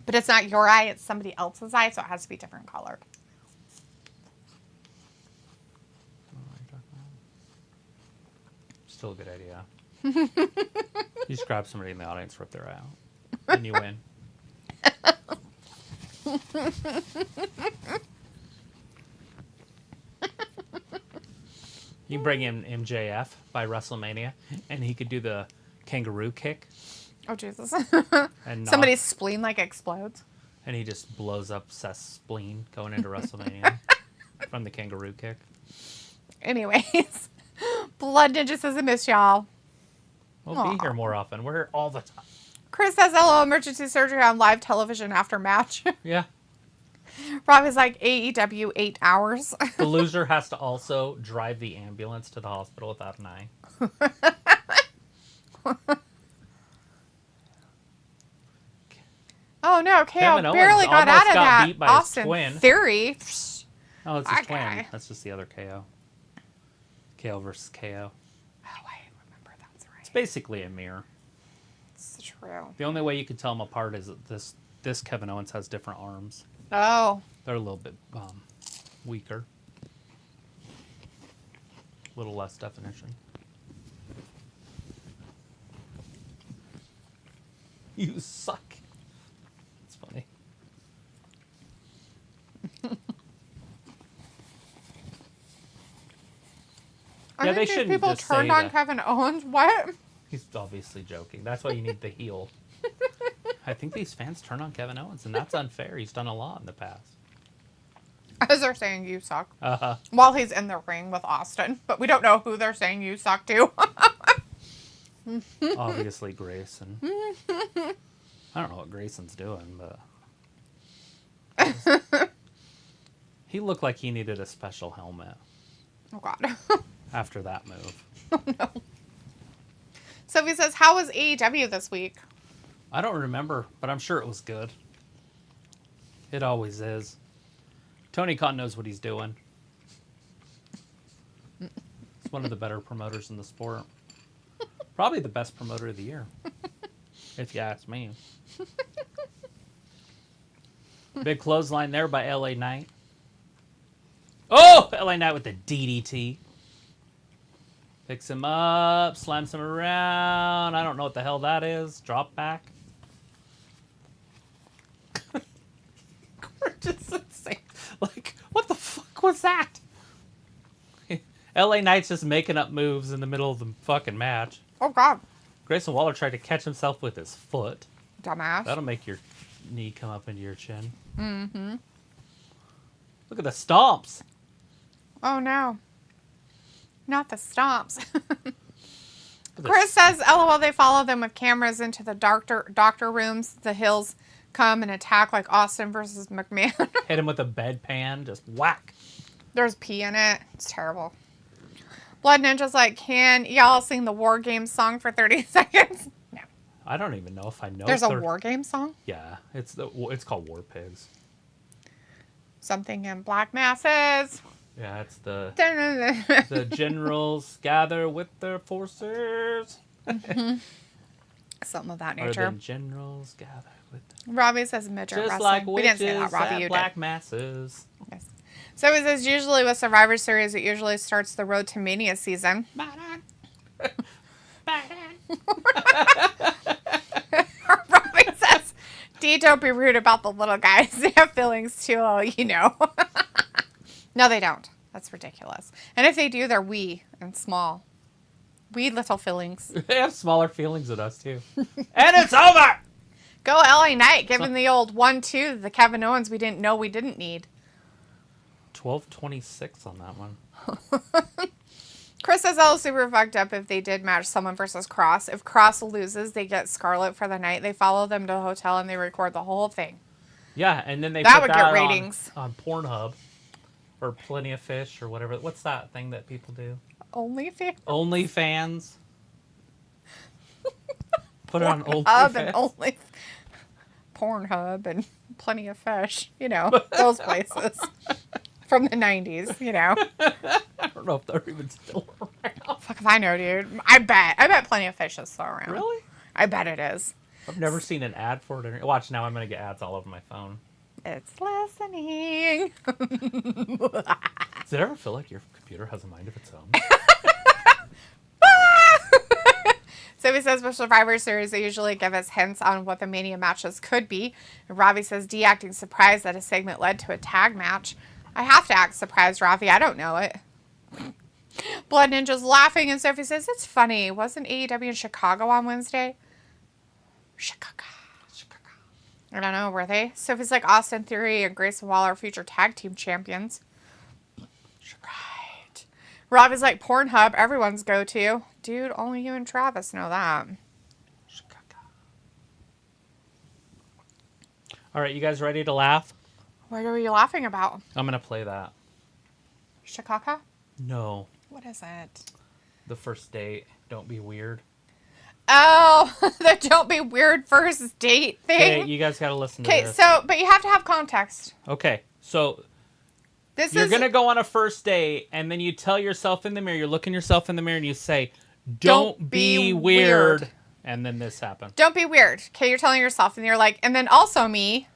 But it's not your eye, it's somebody else's eye, so it has to be different color. Still a good idea. You just grab somebody in the audience, rip their eye out. And you win. You bring in MJF by WrestleMania, and he could do the kangaroo kick. Oh, Jesus. And somebody's spleen, explodes. And he just blows up Seth's spleen going into WrestleMania from the kangaroo kick. Anyways, Blood Ninja says I miss y'all. We'll be here more often. We're here all the time. Chris says, hello, emergency surgery on live television after match. Yeah. Rob is like, AEW 8 hours. The loser has to also drive the ambulance to the hospital without an eye. Oh no, KO Kevin Owens barely got almost out of got that. beat by his Austin twin. Theory. Oh, it's his That twin. guy. That's just the other KO. KO versus KO. Oh, I remember that's right. It's basically a mirror. It's true. The only way you can tell them apart is that this Kevin Owens has different arms. Oh. They're a little bit weaker. A little less definition. You suck. It's funny. I Yeah, think they these shouldn't people just say turned on that. Kevin Owens. What? He's obviously joking. That's why you need the heel. I think these fans turn on Kevin Owens, and that's unfair. He's done a lot in the past. As they're saying you suck. Uh-huh. While he's in the ring with Austin. But we don't know who they're saying you suck to. Obviously Grayson. I don't know what Grayson's doing, but... He looked like he needed a special helmet Oh, God. after that move. Oh, no. Sophie says, how was AEW this week? I don't remember, but I'm sure it was good. It always is. Tony Khan knows what he's doing. He's one of the better promoters in the sport. Probably the best promoter of the year, if you ask me. Big clothesline there by LA Knight. Oh! LA Knight with the DDT. Picks him up, slams him around. I don't know what the hell that is. Drop back. Just insane. Like, what the fuck was that? LA Knight's just making up moves in the middle of the fucking match. Oh, God. Grayson Waller tried to catch himself with his foot. Dumbass. That'll make your knee come up into your chin. Mm-hmm. Look at the stomps. Oh, no. Not the stomps. Look at Chris says, LOL, they follow them with cameras into the doctor rooms. The Hills come and attack like Austin versus McMahon. hit him with a bedpan. Just whack. There's pee in it. It's terrible. Blood Ninja's like, can y'all sing the War Games song for 30 seconds? No. I don't even know if I know. There's a War Games song? Yeah, it's called War Pigs. Something in Black Masses. Yeah, it's the Something generals gather with their forces. of that Or nature. the generals gather with their... Robbie says midget Just wrestling. like We witches didn't say that, Robbie. at You black did. masses. Yes. So it says usually with Survivor Series, it usually starts the Road to Mania season. Robbie says, D, don't be rude about the little guys. They have feelings too, you know. No, they don't. That's ridiculous. And if they do, they're wee and small. Wee little feelings. They have smaller feelings than us, too. And it's over! Go LA Knight, giving the old 1-2 the Kevin Owens we didn't know we didn't need. 12:26 on that one. Chris says, "Oh, super fucked up if they did match someone versus Kross. If Kross loses, they get Scarlett for the night. They follow them to a hotel and they record the whole thing. Yeah, and then they That put would that get ratings. on Pornhub or Plenty of Fish or whatever. What's that thing that people do? OnlyFans? OnlyFans. Put it on Pornhub and OnlyFans. Only Pornhub and Plenty of Fish. You know, those places. From the 90s, you know. I don't know if they're even still around. Fuck if I know, dude. I bet Plenty of Fish is still around. Really? I bet it is. I've never seen an ad for it. Watch now, I'm going to get ads all over my phone. It's listening. Does it ever feel like your computer has a mind of its own? So he says with Survivor Series, they usually give us hints on what the Mania matches could be. And Robbie says, D acting surprised that a segment led to a tag match. I have to act surprised, Ravi. I don't know it. Blood Ninja's laughing, and Sophie says, it's funny. Wasn't AEW in Chicago on Wednesday? Chicago. I don't know, were they? Sophie's like Austin Theory and Grayson Waller are future tag team champions. Right. Robbie's like Pornhub, everyone's go-to. Dude, only you and Travis know that. All right, you guys ready to laugh? What are you laughing about? I'm going to play that. Chicago? No. What is it? The first date. Don't be weird. Oh, the don't be weird first date thing. Okay, you guys got to listen to Okay, this. so, but you have to have context. Okay, so This you're is going to go on a first date, and then you tell yourself in the mirror, you're looking yourself in the mirror, and you say, don't be weird. And then this happened. Don't be weird. Okay, you're telling yourself, and you're like, and then also me.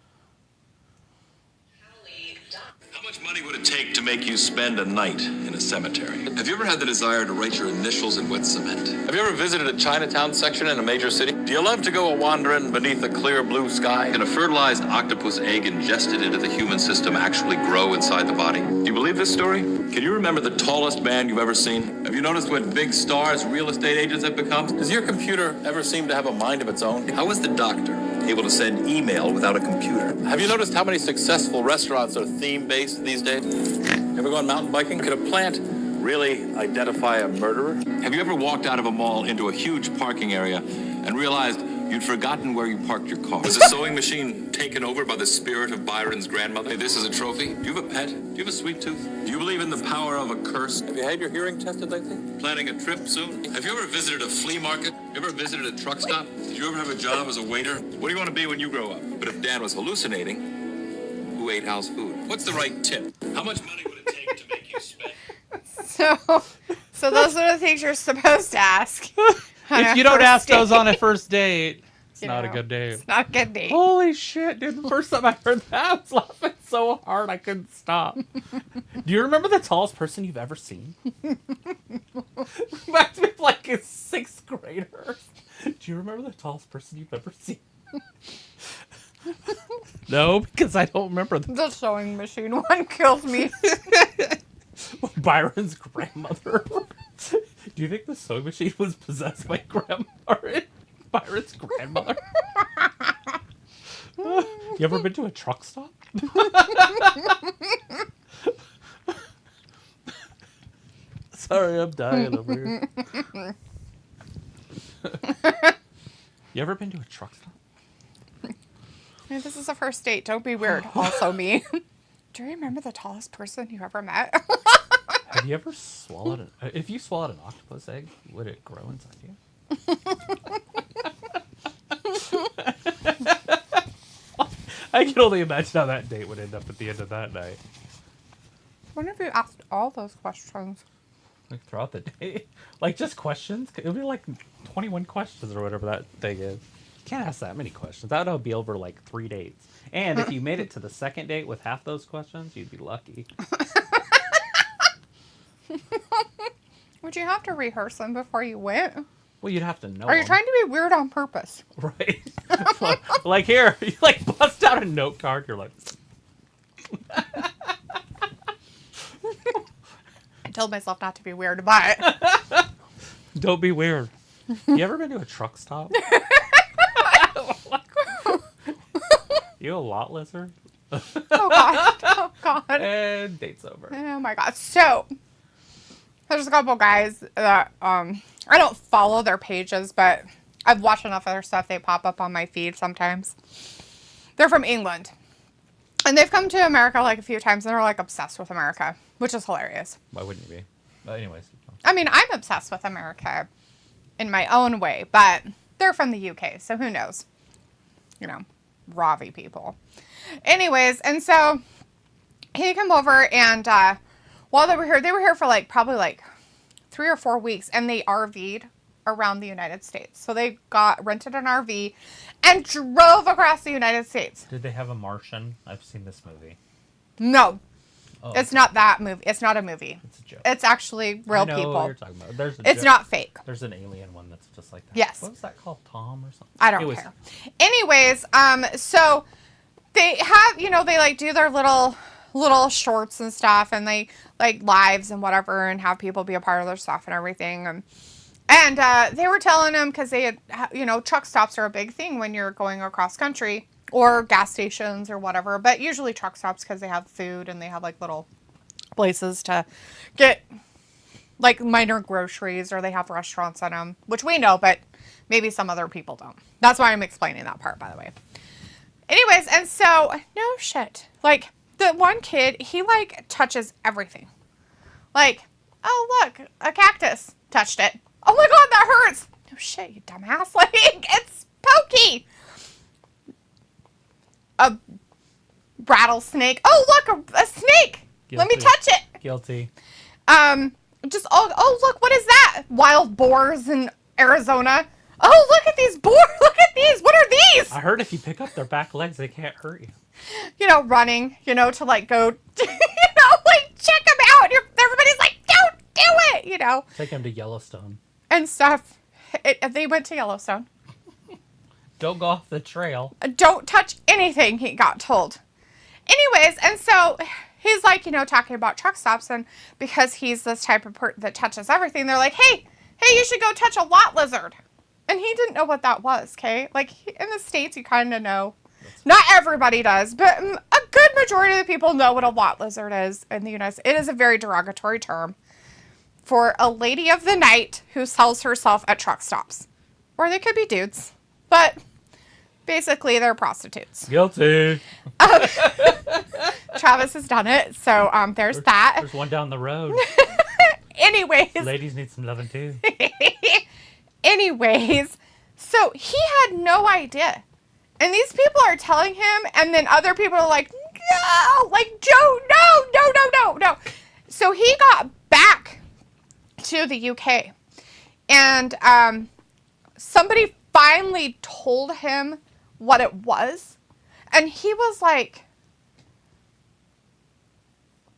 How much money would it take to make you spend a night in a cemetery? Have you ever had the desire to write your initials in wet cement? Have you ever visited a Chinatown section in a major city? Do you love to go a-wandering beneath a clear blue sky? Can a fertilized octopus egg ingested into the human system actually grow inside the body? Do you believe this story? Can you remember the tallest man you've ever seen? Have you noticed what big stars real estate agents have become? Does your computer ever seem to have a mind of its own? How is the doctor able to send email without a computer? Have you noticed how many successful restaurants are theme-based these days? Ever gone mountain biking? Could a plant really identify a murderer? Have you ever walked out of a mall into a huge parking area and realized you'd forgotten where you parked your car? Was a sewing machine taken over by the spirit of Byron's grandmother? Hey, this is a trophy. Do you have a pet? Do you have a sweet tooth? Do you believe in the power of a curse? Have you had your hearing tested lately? Planning a trip soon? Have you ever visited a flea market? You ever visited a truck stop? Did you ever have a job as a waiter? What do you want to be when you grow up? But if Dan was hallucinating, who ate house food? What's the right tip? How much money would it take to make you spend? So those are the things you're supposed to ask. If you don't ask those on a first date, it's not a good date. It's not a good date. Holy shit, dude. The first time I heard that, I was laughing so hard I couldn't stop. Do you remember the tallest person you've ever seen? Reminds me of like a 6th grader. Do you remember the tallest person you've ever seen? No, because I don't remember them. The sewing machine one killed me. Byron's grandmother. Do you think the sewing machine was possessed by Byron's grandmother? You ever been to a truck stop? Sorry, I'm dying over here. You ever been to a truck stop? Hey, this is a first date. Don't be weird. Also me. Do you remember the tallest person you ever met? Have you ever swallowed if you swallowed an octopus egg, would it grow inside you? I can only imagine how that date would end up at the end of that night. When have you asked all those questions? Like throughout the day? Like just questions? It would be like 21 questions or whatever that thing is. You can't ask that many questions. That would be over like 3 dates. And if you made it to the second date with half those questions, you'd be lucky. Would you have to rehearse them before you went? Well, you'd have to know. Are you trying to be weird on purpose? Right. like here, you like bust out a note card. You're like. I told myself not to be weird, but Don't be weird. You ever been to a truck stop? You a lot lizard? oh god, oh god. And date's over. Oh my god. So there's a couple guys that I don't follow their pages, but I've watched enough of their stuff. They pop up on my feed sometimes. They're from England. And they've come to America like a few times and they're like obsessed with America, which is hilarious. Why wouldn't you be? But anyways. I mean, I'm obsessed with America in my own way, but they're from the UK, so who knows? You know, Ravi people. Anyways, and so he came over and while they were here for like probably like 3 or 4 weeks, and they RV'd around the United States. So they rented an RV and drove across the United States. Did they have a Martian? I've seen this movie. No. Oh, it's not that movie. It's not a movie. It's a joke. It's actually real I know people. What you're talking about. It's not fake. There's an alien one that's just like that. Yes. What was that called? Tom or something? I don't care. Anyways, so they have, they like do their little shorts and stuff, and they like lives and whatever, and have people be a part of their stuff and everything. And they were telling them, because they had, truck stops are a big thing when you're going across country, or gas stations or whatever, but usually truck stops because they have food and they have like little places to get like minor groceries, or they have restaurants in them, which we know, but maybe some other people don't. That's why I'm explaining that part, by the way. Anyways, and so, no shit. Like, the one kid, he like touches everything. Like, oh look, a cactus touched it. Oh my god, that hurts. No shit, you dumbass. Like, it's pokey. A rattlesnake. Oh, look, a snake. Guilty. Let me touch it. Guilty. Oh, look, what is that? Wild boars in Arizona. Oh, look at these boars. Look at these. What are these? I heard if you pick up their back legs, they can't hurt you. Running, to like go, like check them out. And everybody's like, don't do it, Take them to Yellowstone. And stuff. They went to Yellowstone. Don't go off the trail. Don't touch anything, he got told. Anyways, and so he's like, talking about truck stops, and because he's this type of person that touches everything, they're like, hey, you should go touch a lot lizard. And he didn't know what that was, okay? Like, in the States, you kind of know. Not everybody does, but a good majority of the people know what a lot lizard is in the United States. It is a very derogatory term for a lady of the night who sells herself at truck stops. Or they could be dudes, but basically they're prostitutes. Guilty. Travis has done it, so there's that. There's one down the road. Anyways. Ladies need some loving too. Anyways, so he had no idea. And these people are telling him, and then other people are like, no, like, Joe, no. So he got back to the UK, and somebody finally told him what it was, and he was like,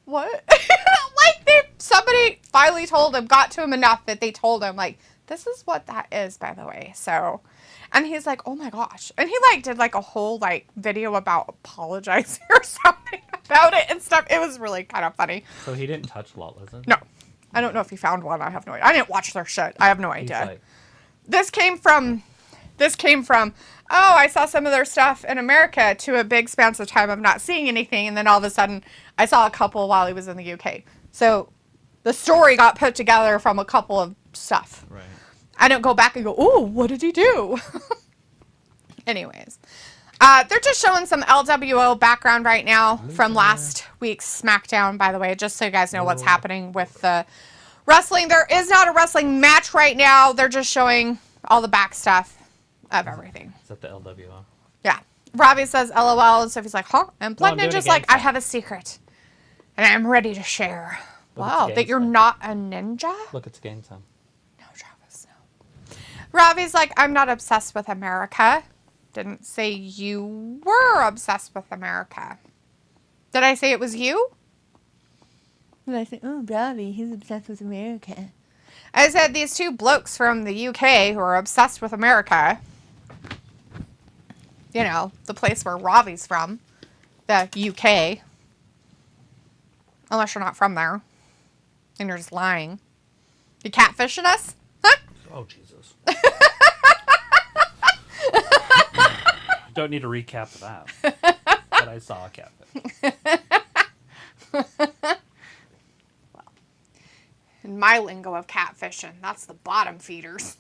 what? Like, somebody finally told him, got to him enough that they told him, like, this is what that is, by the way. So, and he's like, oh my gosh. And he did a whole video about apologizing or something about it and stuff. It was really kind of funny. So he didn't touch lot lizard? No. I don't know if he found one. I have no idea. I didn't watch their shit. I have no idea. Like, This came from, oh, I saw some of their stuff in America to a big span of time of not seeing anything. And then all of a sudden I saw a couple while he was in the UK. So the story got put together from a couple of stuff. right. I don't go back and go, ooh, what did he do? Anyways. They're just showing some LWO background right now from last week's SmackDown, by the way, just so you guys know what's happening with the wrestling. There is not a wrestling match right now. They're just showing all the back stuff of everything. Is that the LWO? Yeah. Robbie says LOL, and Sophie's like, huh? And Bloodman just like, I have a secret, and I'm ready to share. Wow, that you're not a ninja? Look, it's game time. No, Travis, no. Robbie's like, I'm not obsessed with America. Didn't say you were obsessed with America. Did I say it was you? Did I say, oh, Robbie, he's obsessed with America? I said these two blokes from the UK who are obsessed with America. You know, the place where Robbie's from. The UK. Unless you're not from there. And you're just lying. You catfishing us? Huh? Oh, Jesus. Don't need a recap of that. But I saw a catfish. Well, in my lingo of catfishing, that's the bottom feeders.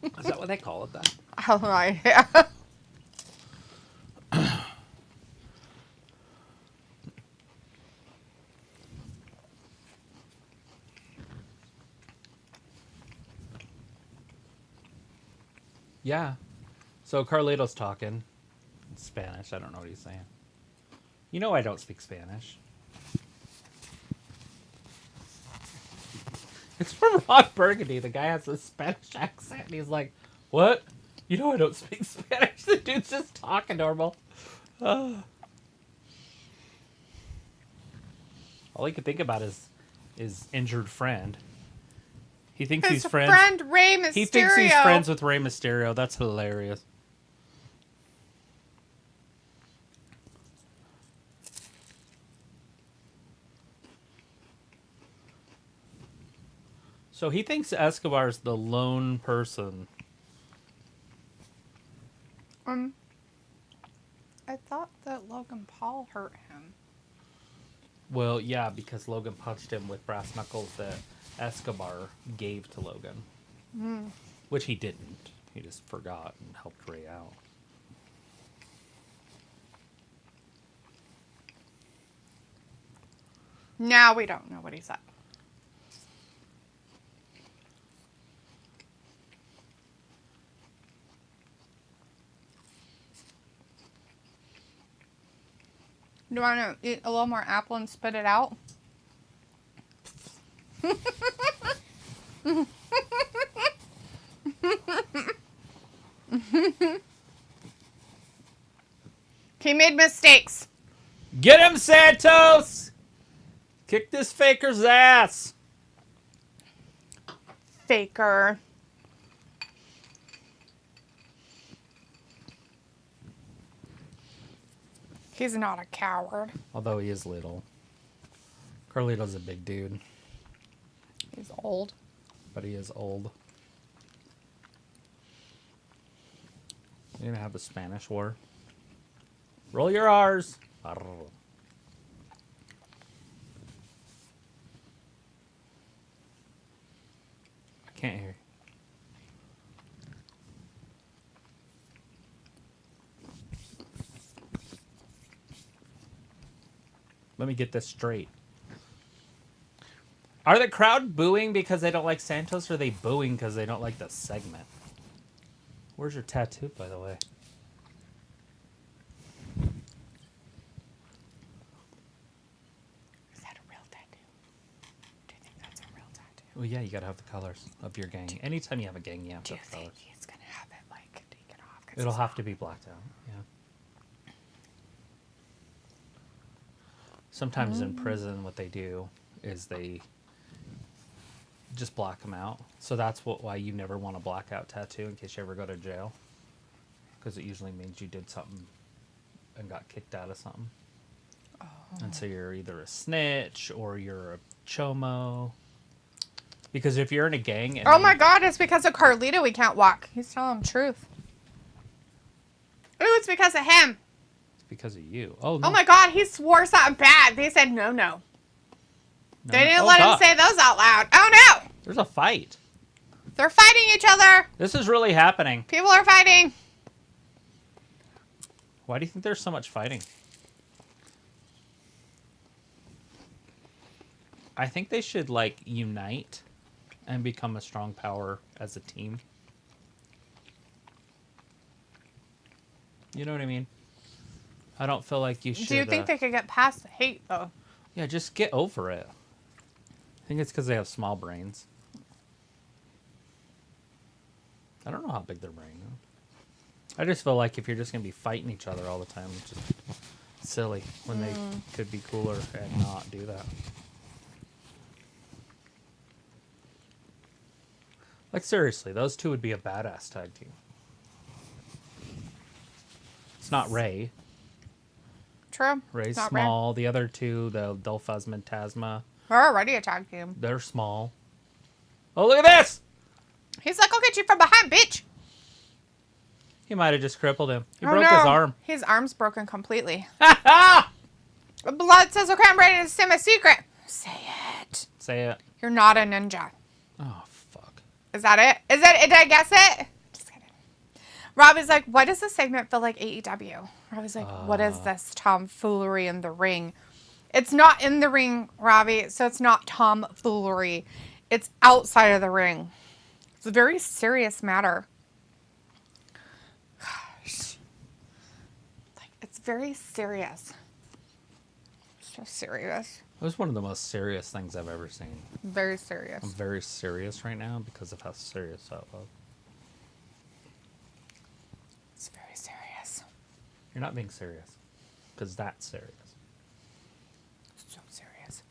Is that what they call it then? Oh, right. Yeah. Yeah. So Carlito's talking in Spanish. I don't know what he's saying. You know I don't speak Spanish. It's from Ron Burgundy. The guy has a Spanish accent. And he's like, what? You know I don't speak Spanish. The dude's just talking normal. All he can think about is injured friend. He thinks he's friends. His friend Rey Mysterio. He thinks he's friends with Rey Mysterio. That's hilarious. So he thinks Escobar's the lone person. I thought that Logan Paul hurt him. Well, yeah, because Logan punched him with brass knuckles that Escobar gave to Logan. Which he didn't. He just forgot and helped Rey out. Now we don't know what he said. Do you want to eat a little more apple and spit it out? He made mistakes. Get him, Santos! Kick this faker's ass. Faker. He's not a coward. Although he is little. Carlito's a big dude. He's old. But he is old. You're gonna have the Spanish War. Roll your R's. I can't hear you. Let me get this straight. Are the crowd booing because they don't like Santos, or are they booing because they don't like the segment? Where's your tattoo, by the way? Is that a real tattoo? Do you think that's a real tattoo? Well, yeah, you gotta have the colors of your gang. Anytime you have a gang, you have to Do you have colors. think he's gonna have it like take it off? It'll have to be blacked out. Yeah. Sometimes in prison, what they do is they just black them out. So that's why you never want a blackout tattoo in case you ever go to jail, because it usually means you did something and got kicked out of something. Oh. And so you're either a snitch or you're a chomo. Because if you're in a gang, and Oh my God! It's because of Carlito we can't walk. He's telling the truth. Ooh, it's because of him. because of you. Oh, no. Oh my God, he swore something bad. They said no. They didn't let him say those out loud. Oh no! There's a fight. They're fighting each other. This is really happening. People are fighting. Why do you think there's so much fighting? I think they should, like, unite and become a strong power as a team. You know what I mean? I don't feel like you should... Do you think they could get past the hate, though? Yeah, just get over it. I think it's because they have small brains. I don't know how big their brain is. I just feel like if you're just going to be fighting each other all the time, it's just silly when they could be cooler and not do that. Like, seriously, those two would be a badass tag team. It's not Rey. True. Rey's Not small. The other two, the Dolphus Fantasma, They're already a tag team. they're small. Oh, look at this! He's like, I'll get you from behind, bitch. He might have just crippled him. He Oh, broke no. his arm. His arm's broken completely. Ha Blood says, okay, I'm ready to say my secret. Say it. Say it. You're not a ninja. Oh, fuck. Is that it? Is it? Did I guess it? Just kidding. Robbie's like, why does this segment feel like AEW? Robbie's like, what is this tomfoolery in the ring? It's not in the ring, Robbie, so it's not tomfoolery. It's outside of the ring. It's a very serious matter. Gosh. Like, it's very serious. So serious. It was one of the most serious things I've ever seen. Very serious. I'm very serious right now because of how serious that was. It's very serious. You're not being serious. Because that's serious. So serious.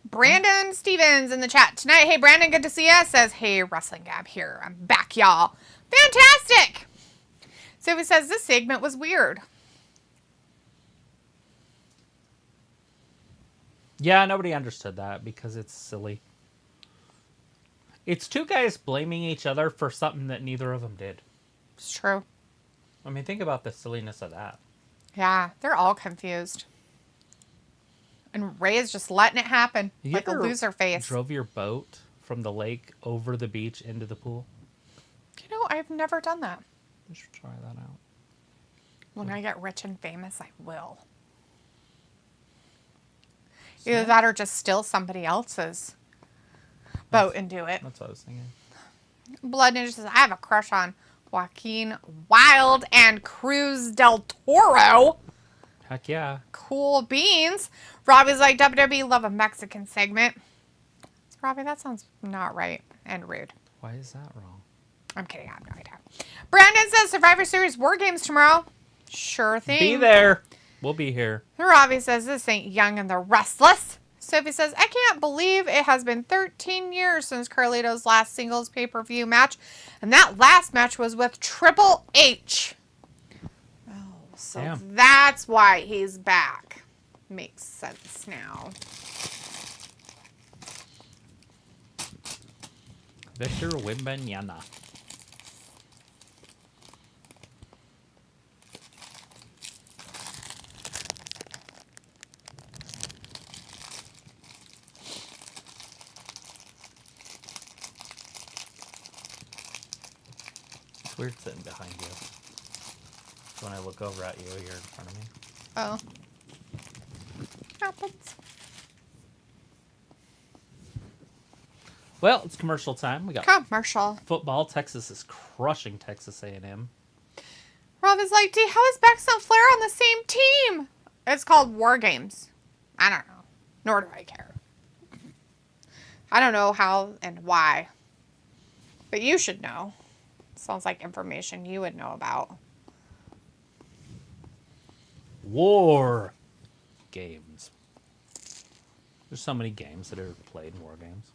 Brandon Stevens in the chat tonight. Hey, Brandon, good to see you. Says, hey, Wrestling Gab here. I'm back, y'all. Fantastic. So he says, this segment was weird. Yeah, nobody understood that because it's silly. It's two guys blaming each other for something that neither of them did. It's true. I mean, think about the silliness of that. Yeah, they're all confused. And Rey is just letting it happen You like a ever loser face. Drove your boat from the lake over the beach into the pool? You know, I've never done that. You should try that out. When I get rich and famous, I will. Either that or just steal somebody else's boat and do it. That's what I was thinking. Blood Ninja says, I have a crush on Joaquin Wilde and Cruz del Toro. Heck yeah. Cool beans. Robbie's like, WWE love a Mexican segment. Robbie, that sounds not right and rude. Why is that wrong? I'm kidding. I have no idea. Brandon says Survivor Series War Games tomorrow. Sure thing. Be there. We'll be here. Robbie says this ain't Young and the Restless. Sophie says, I can't believe it has been 13 years since Carlito's last singles pay-per-view match. And that last match was with Triple H. Oh, so Damn. that's why he's back. Makes sense now. Victor Wembanyama. It's weird sitting behind you. When I look over at you, you're in front of me. Oh. Happens. Well, it's commercial time. We got Commercial. football. Texas is crushing Texas A&M. Rob is like, D, how is Bex and Flair on the same team? It's called War Games. I don't know. Nor do I care. I don't know how and why. But you should know. Sounds like information you would know about. War games. There's so many games that are played in war games.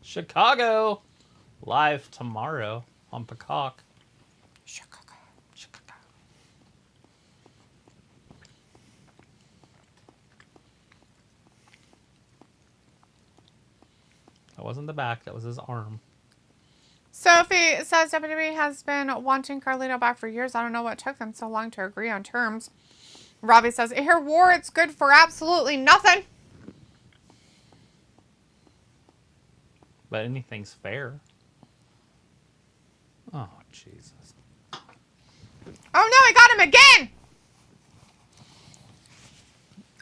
Chicago, live tomorrow on Peacock. Chicago. That wasn't the back, that was his arm. Sophie says WWE has been wanting Carlito back for years. I don't know what took them so long to agree on terms. Robbie says, I hear war, it's good for absolutely nothing. But anything's fair. Oh, Jesus. Oh no, I got him again!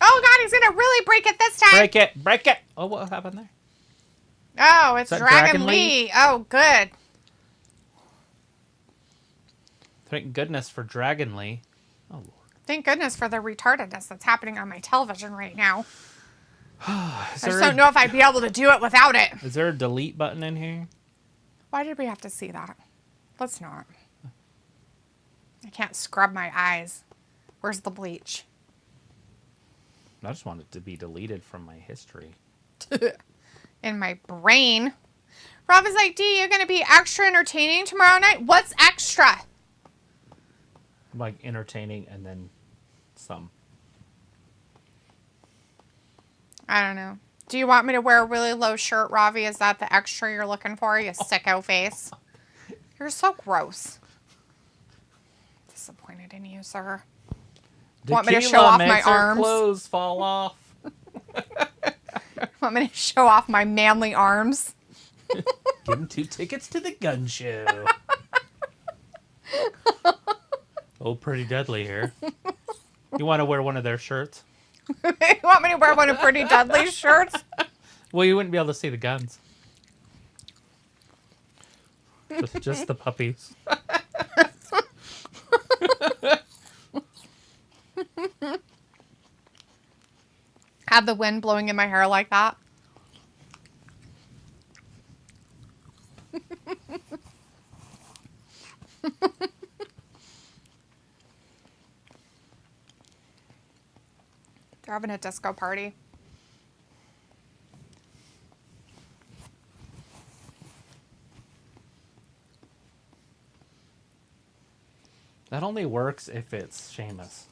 Oh God, he's gonna really break it this time. Break it! Break it! Oh, what happened there? Oh, it's Is that Dragon Dragon Lee. Lee? Oh, good. Thank goodness for Dragon Lee. Oh, Lord. Thank goodness for the retardedness that's happening on my television right now. I Is just there, don't know if I'd be able to do it without it. is there a delete button in here? Why did we have to see that? Let's not. I can't scrub my eyes. Where's the bleach? I just want it to be deleted from my history. In my brain. Rob is like, D, you're going to be extra entertaining tomorrow night? What's extra? Like entertaining and then some. I don't know. Do you want me to wear a really low shirt, Ravi? Is that the extra you're looking for, you sicko face? You're so gross. Disappointed in you, sir. Want me to show off my arms? Clothes fall off. Want me to show off my manly arms? Give him 2 tickets to the gun show. Oh, Pretty Deadly here. You want to wear one of their shirts? You want me to wear one of Pretty Deadly's shirts? Well, you wouldn't be able to see the guns. Just the puppies. Have the wind blowing in my hair like that? They're having a disco party. That only works if it's Sheamus.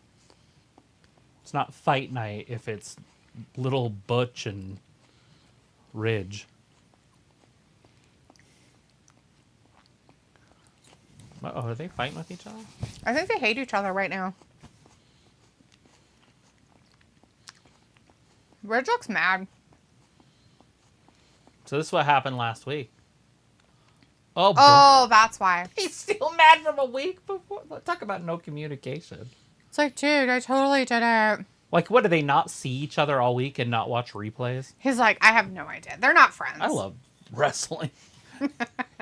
It's not fight night if it's Little Butch and Ridge. Uh-oh, are they fighting with each other? I think they hate each other right now. Ridge looks mad. So this is what happened last week. Oh, that's why. He's still mad from a week before. Talk about no communication. It's like, dude, I totally did it. Like, what, do they not see each other all week and not watch replays? He's like, I have no idea. They're not friends. I love wrestling.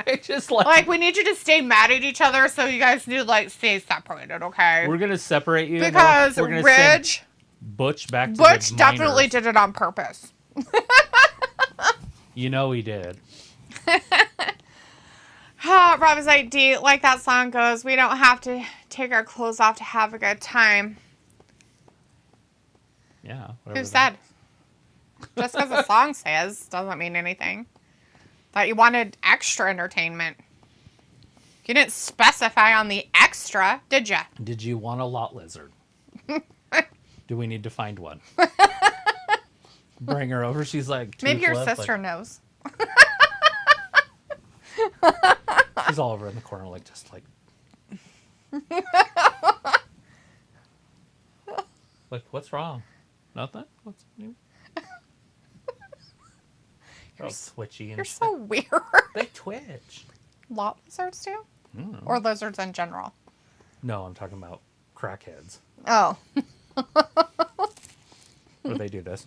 It's just like... Like, we need you to stay mad at each other so you guys do, like, stay separated, okay? We're going to separate you. Because we're gonna Ridge... Butch back to Butch the definitely minors. did it on purpose. You know he did. Rob is like, D, like that song goes, we don't have to take our clothes off to have a good time. Yeah. Who said? Just because the song says doesn't mean anything. Thought you wanted extra entertainment. You didn't specify on the extra, did ya? Did you want a lot lizard? Do we need to find one? Bring her over. She's like, maybe your toothless, sister like, knows. she's all over in the corner, like, just like. Like, what's wrong? Nothing? What's new? They're all twitchy and You're shit. so weird. They twitch. Lot lizards do? Mm. Or lizards in general? No, I'm talking about crackheads. Oh. Or they do this.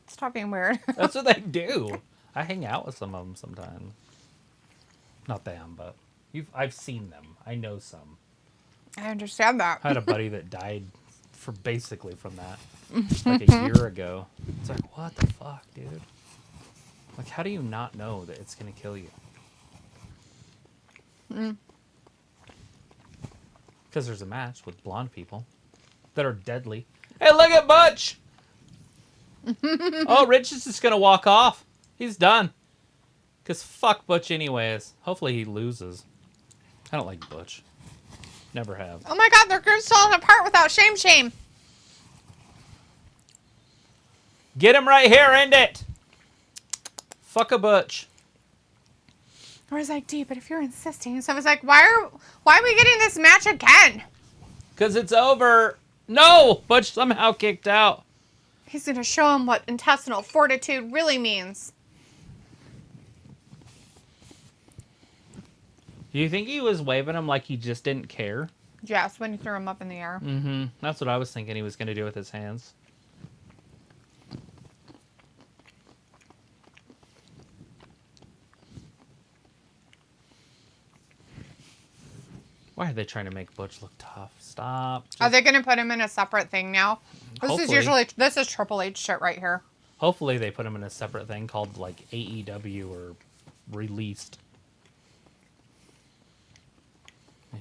Stop being weird. That's what they do. I hang out with some of them sometimes. Not them, but I've seen them. I know some. I understand that. I had a buddy that died basically from that, like a year ago. It's like, what the fuck, dude? Like, how do you not know that it's gonna kill you? Because there's a match with blonde people that are deadly. Hey, look at Butch! Oh, Rich is just gonna walk off. He's done. Because fuck Butch anyways. Hopefully he loses. I don't like Butch. Never have. Oh my god, their group's falling apart without shame. Get him right here, end it! Fuck a Butch. I was like, D, but if you're insisting. So I was like, why are we getting this match again? Because it's over. No! Butch somehow kicked out. He's going to show him what intestinal fortitude really means. Do you think he was waving him like he just didn't care? Yes, when you threw him up in the air. Mm-hmm. That's what I was thinking he was going to do with his hands. Why are they trying to make Butch look tough? Stop. Are they going to put him in a separate thing now? This is Triple H shit right here. Hopefully they put him in a separate thing called like AEW or Released.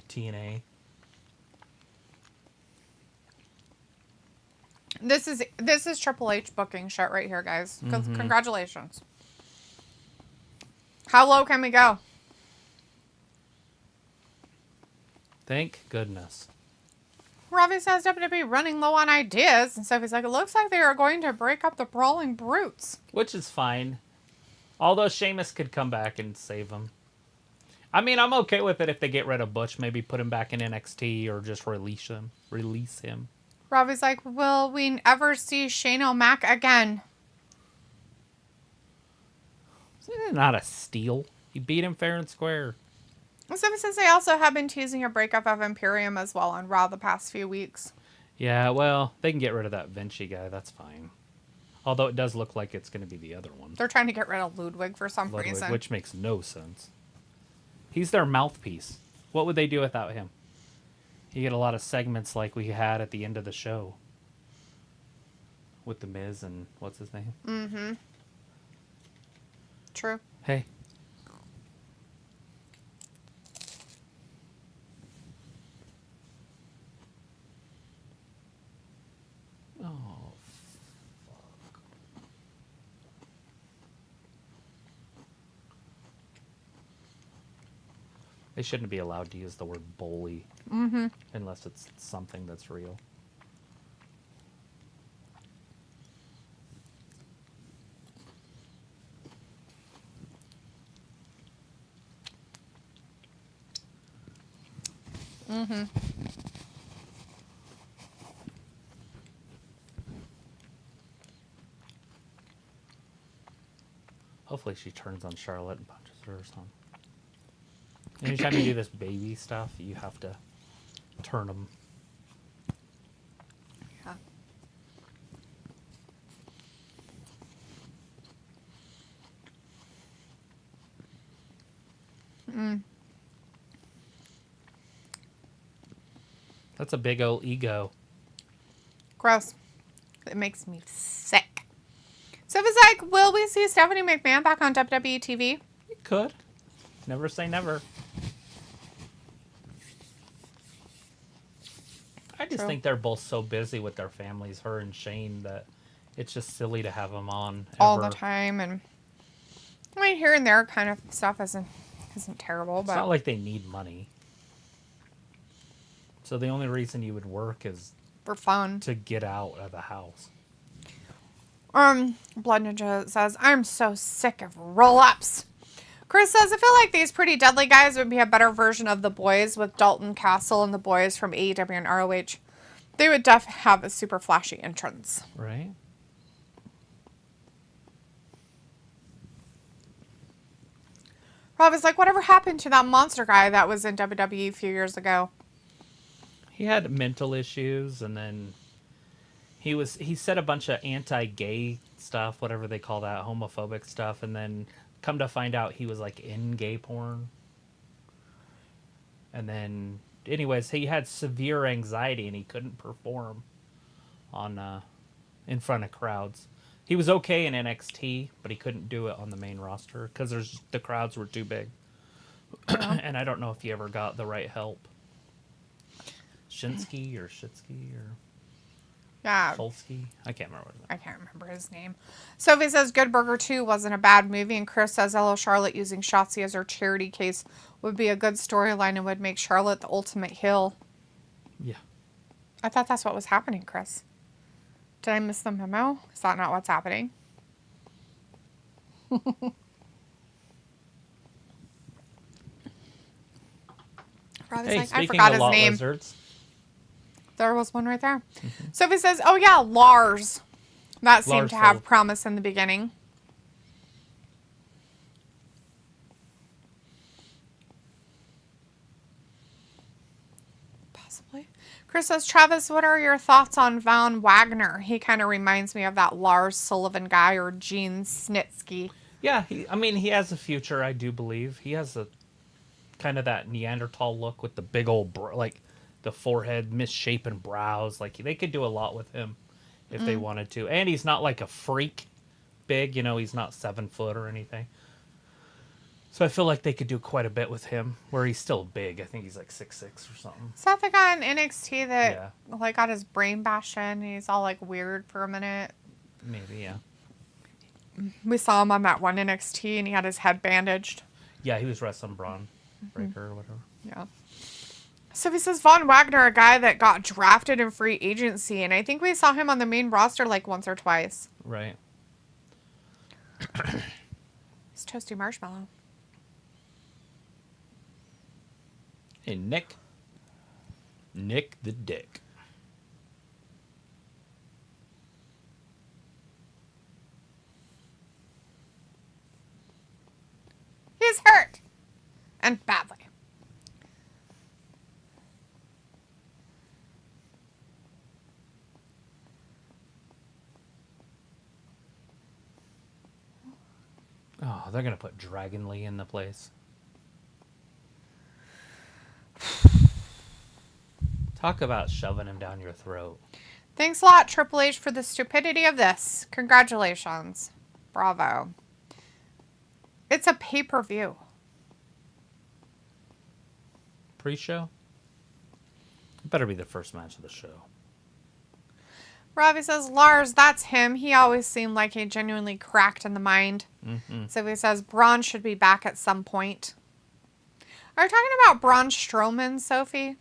TNA. This is Triple H booking shit right here, guys. Congratulations. How low can we go? Thank goodness. Ravi says WWE running low on ideas, and Sophie's like, it looks like they are going to break up the Brawling Brutes. Which is fine. Although Sheamus could come back and save him. I mean, I'm okay with it if they get rid of Butch. Maybe put him back in NXT or just release him. Ravi's like, will we ever see Shane O'Mac again? It's not a steal. He beat him fair and square. Sophie says they also have been teasing a breakup of Imperium as well on Raw the past few weeks. Yeah, well, they can get rid of that Vinci guy. That's fine. Although it does look like it's going to be the other one. They're trying to get rid of Ludwig for some reason. Which makes no sense. He's their mouthpiece. What would they do without him? You get a lot of segments like we had at the end of the show. With The Miz and what's his name? Mm-hmm. True. Hey. Oh, fuck. They shouldn't be allowed to use the word bully. Mm-hmm. Unless it's something that's real. Mm-hmm. Hopefully she turns on Charlotte and punches her or something. Anytime you do this baby stuff, you have to turn them. Yeah. That's a big old ego. Gross. It makes me sick. So it was like, will we see Stephanie McMahon back on WWE TV? You could. Never say never. I just think they're both so busy with their families, her and Shane, that it's just silly to have them on all the time. And I mean, here and there kind of stuff isn't terrible, It's but not like they need money. So the only reason you would work is for fun. to get out of the house. Blood Ninja says, I'm so sick of roll-ups. Chris says, I feel like these Pretty Deadly guys would be a better version of the boys with Dalton Castle and the boys from AEW and ROH. They would have a super flashy entrance. Right? Rob is like, whatever happened to that monster guy that was in WWE a few years ago? He had mental issues, and then he said a bunch of anti-gay stuff, whatever they call that, homophobic stuff, and then come to find out he was like in gay porn. And then, anyways, he had severe anxiety and he couldn't perform on in front of crowds. He was okay in NXT, but he couldn't do it on the main roster because the crowds were too big. And I don't know if he ever got the right help. Shitsky or Yeah. Solsky? I can't remember. I can't remember his name. Sophie says Good Burger 2 wasn't a bad movie, and Chris says hello Charlotte using Shotzi as her charity case would be a good storyline and would make Charlotte the ultimate heel. Yeah. I thought that's what was happening, Chris. Did I miss the memo? Is that not what's happening? Hey, like, I speaking forgot of his lot name. lizards, There was one right there. Sophie says, oh yeah, Lars. That seemed Lars to have Full. promise in the beginning. Possibly. Chris says, Travis, what are your thoughts on Von Wagner? He kind of reminds me of that Lars Sullivan guy or Gene Snitsky. yeah, he has a future, I do believe. He has a kind of that Neanderthal look with the big old, the forehead, misshapen brows. Like, they could do a lot with him if they wanted to. And he's not like a freak big, he's not 7 foot or anything. So I feel like they could do quite a bit with him, where he's still big. I think he's like 6'6" or something. Is that the guy in NXT that Yeah. got his brain bashed in and he's all like weird for a minute? Maybe, yeah. We saw him on that one NXT and he had his head bandaged. Yeah, he was wrestling Braun Breaker or whatever. Yeah. So he says Von Wagner, a guy that got drafted in free agency, and I think we saw him on the main roster like once or twice. Right. It's Toasty Marshmallow. Hey, Nick. Nick the Dick. He's hurt. And badly. Oh, they're going to put Dragon Lee in the place. Talk about shoving him down your throat. Thanks a lot, Triple H, for the stupidity of this. Congratulations. Bravo. It's a pay-per-view. Pre-show? It better be the first match of the show. Robbie says, Lars, that's him. He always seemed like he genuinely cracked in the mind. Mm-hmm. So he says, Braun should be back at some point. Are you talking about Braun Strowman, Sophie?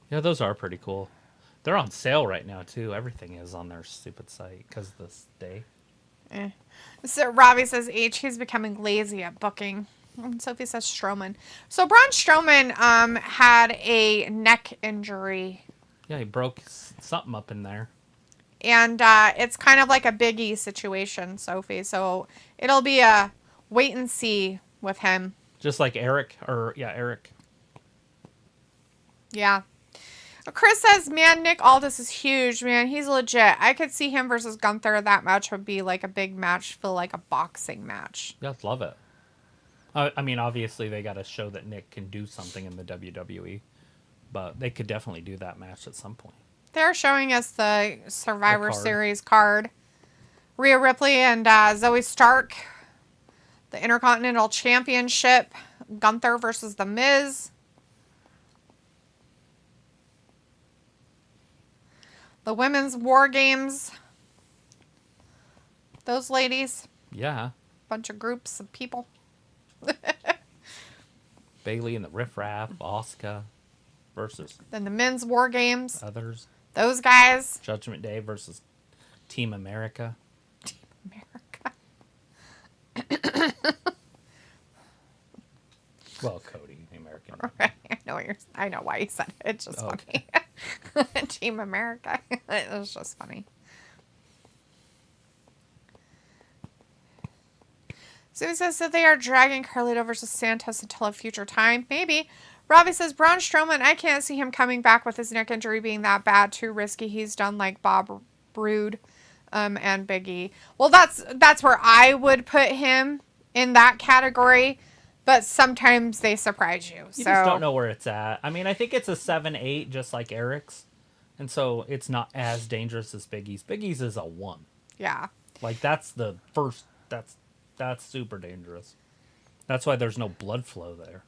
Yeah, those are pretty cool. They're on sale right now, too. Everything is on their stupid site because of this day. So Robbie says he's becoming lazy at booking. And Sophie says Strowman. So Braun Strowman had a neck injury. Yeah, he broke something up in there. And it's kind of like a Big E situation, Sophie. So it'll be a wait and see with him. Just like Eric. Yeah. Chris says, man, Nick Aldis is huge, man. He's legit. I could see him versus Gunther. That match would be like a big match, feel like a boxing match. Yeah, love it. I mean, obviously, they got to show that Nick can do something in the WWE. But they could definitely do that match at some point. They're showing us the Survivor Series card. Rhea Ripley and Zoe Stark. The Intercontinental Championship. Gunther versus The Miz. The Women's War Games. Those ladies. Yeah. Bunch of groups of people. Bailey and the Riff Raff. Asuka versus Then the Men's War Games. others. Those guys. Judgment Day versus Team America. America. Well, Cody, the American. Right. I know why you said it. It's just funny. Team America. It was just funny. So he says that they are dragging Carlito versus Santos until a future time. Maybe. Robbie says, Braun Strowman, I can't see him coming back with his neck injury being that bad. Too risky. He's done like Bob Roode and Big E. Well, that's where I would put him in that category. But sometimes they surprise you. You just don't know where it's at. I mean, I think it's a 7-8, just like Eric's. And so it's not as dangerous as Big E's. Big E's is a 1. Yeah. Like, that's the first... That's super dangerous. That's why there's no blood flow there.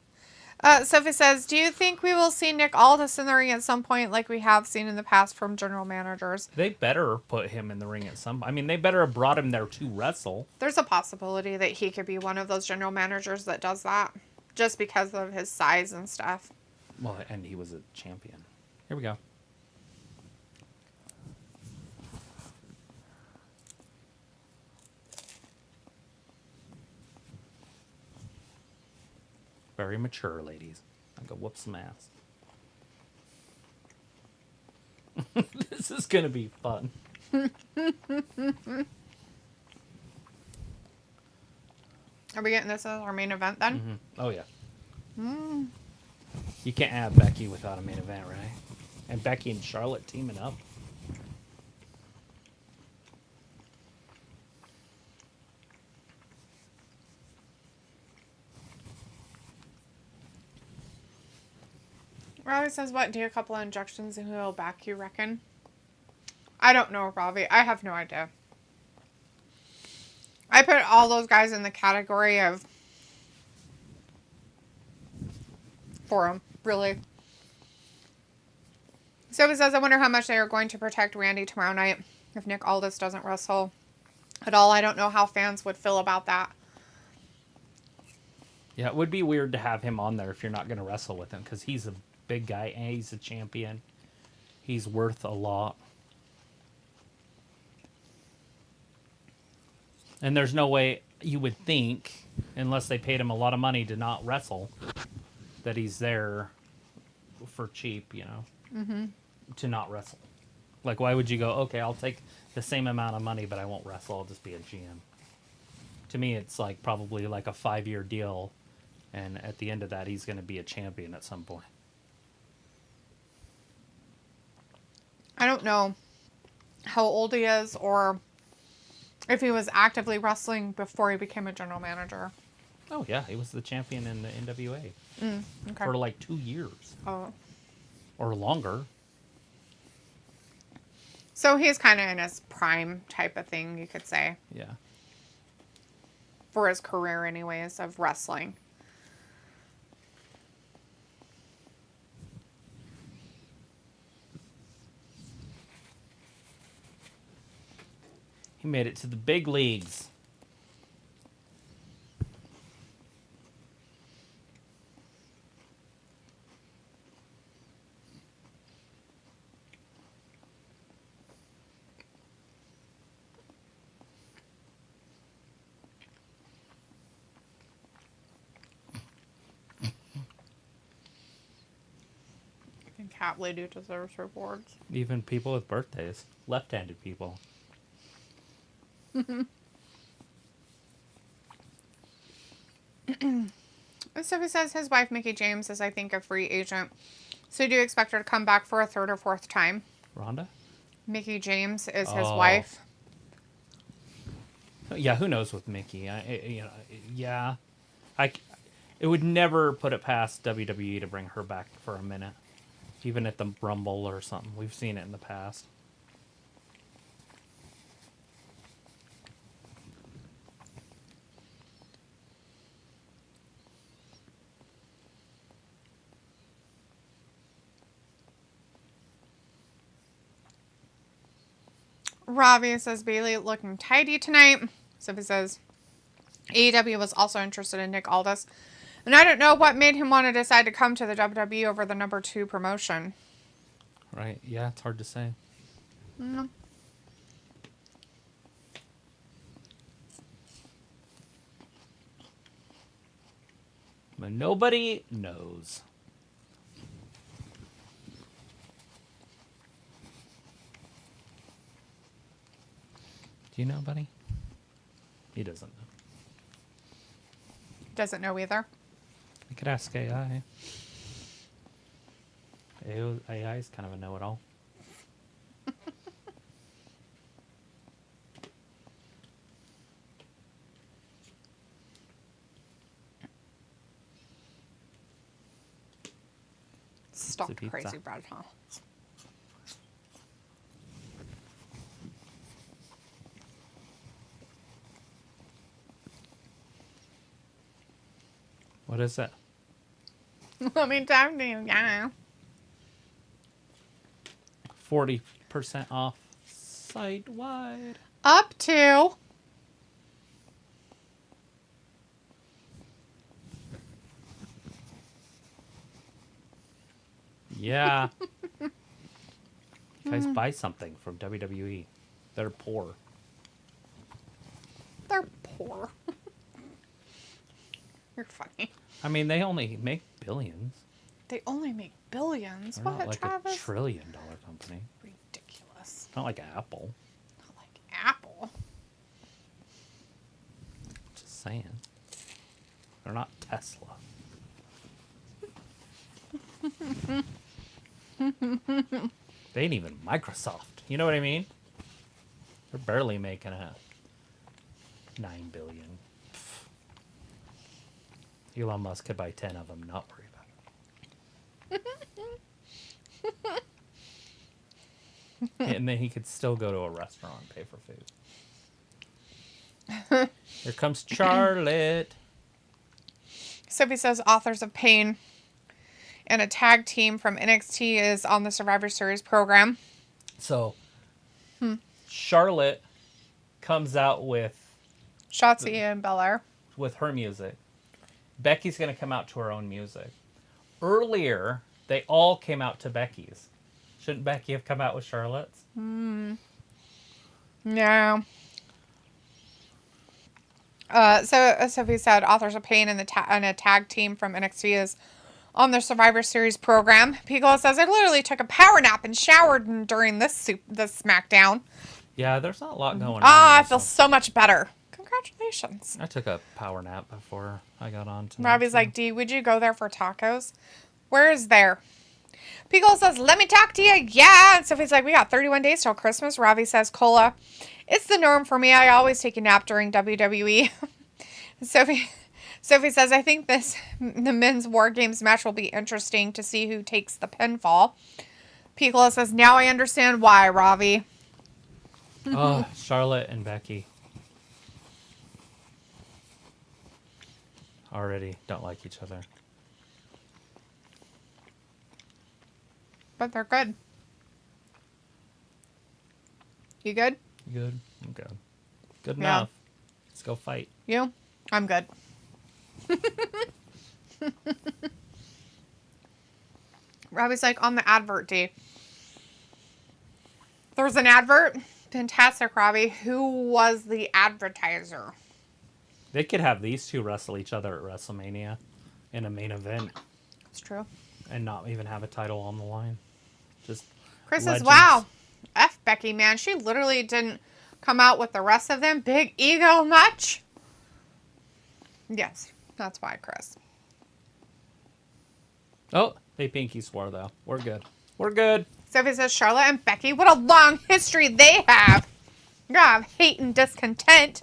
Sophie says, do you think we will see Nick Aldis in the ring at some point like we have seen in the past from general managers? They better put him in the ring at some... I mean, they better have brought him there to wrestle. There's a possibility that he could be one of those general managers that does that. Just because of his size and stuff. Well, and he was a champion. Here we go. Very mature, ladies. I go whoop some ass. This is going to be fun. Are we getting this as our main event then? Mm-hmm. Oh, yeah. You can't have Becky without a main event, right? And Becky and Charlotte teaming up. Robbie says, what, do a couple of injections and he'll back, you reckon? I don't know, Robbie. I have no idea. I put all those guys in the category of for him, really. So he says, I wonder how much they are going to protect Randy tomorrow night if Nick Aldis doesn't wrestle at all. I don't know how fans would feel about that. Yeah, it would be weird to have him on there if you're not going to wrestle with him because he's a big guy and he's a champion. He's worth a lot. And there's no way you would think, unless they paid him a lot of money to not wrestle, that he's there for cheap, you know, to not wrestle. Like, why would you go, okay, I'll take the same amount of money, but I won't wrestle, I'll just be a GM. To me, it's like probably like a 5-year deal, and at the end of that, he's going to be a champion at some point. I don't know how old he is or if he was actively wrestling before he became a general manager. Oh, yeah, he was the champion in the NWA Okay. for like 2 years. Oh. Or longer. So he's kind of in his prime type of thing, you could say. Yeah. For his career anyways, of wrestling. He made it to the big leagues. Cat lady deserves rewards. Even people with birthdays. Left-handed people. So he says his wife, Mickie James, is, I think, a free agent. So do you expect her to come back for a third or fourth time? Rhonda? Mickie James is his wife. Yeah, who knows with Mickie? It would never put it past WWE to bring her back for a minute. Even at the Rumble or something. We've seen it in the past. Robbie says Bailey looking tidy tonight. Sophie says AEW was also interested in Nick Aldis. And I don't know what made him want to decide to come to the WWE over the number 2 promotion. Right, yeah, it's hard to say. Mm. But nobody knows. Do you know, buddy? He doesn't know. Doesn't know either. We could ask AI. AI is kind of a know-it-all. Stop Pizza. crazy bread, huh? What is it? Let me talk to you, yeah. 40% off site-wide. Up to... Yeah. You guys buy something from WWE. They're poor. They're poor. You're funny. I mean, they only make billions. They only make billions. They're What, not like Travis? a $1 trillion company. Ridiculous. Not like Apple. Not like Apple. Just saying. They're not Tesla. They ain't even Microsoft. You know what I mean? They're barely making $9 billion. Pfft. Elon Musk could buy 10 of them, not worry about it. And then he could still go to a restaurant and pay for food. Here comes Charlotte. Sophie says Authors of Pain and a tag team from NXT is on the Survivor Series program. So, Charlotte comes out with Shotzi and Belair. with her music. Becky's going to come out to her own music. Earlier, they all came out to Becky's. Shouldn't Becky have come out with Charlotte's? Yeah. So Sophie said Authors of Pain and a tag team from NXT is on the Survivor Series program. Pico says I literally took a power nap and showered during this SmackDown. Yeah, there's not a lot going on. I feel so much better. Congratulations. I took a power nap before I got on tonight. Robbie's like, Dee, would you go there for tacos? Where is there? Pico says, let me talk to you. Yeah. And Sophie's like, we got 31 days till Christmas. Robbie says, Cola, it's the norm for me. I always take a nap during WWE. Sophie says, I think the men's War Games match will be interesting to see who takes the pinfall. Pico says, now I understand why, Robbie. Oh, Charlotte and Becky. Already don't like each other. But they're good. You good? You good? I'm good. Good Yeah. enough. Let's go fight. You? I'm good. Robbie's like, on the advert, Dee. There was an advert? Fantastic, Robbie. Who was the advertiser? They could have these two wrestle each other at WrestleMania in a main event. It's true. and not even have a title on the line. Just Chris legends. says, wow, F Becky, man. She literally didn't come out with the rest of them. Big ego much? Yes, that's why, Chris. Oh, they pinky swore, though. We're good. We're good. Sophie says, Charlotte and Becky, what a long history they have. You have hate and discontent.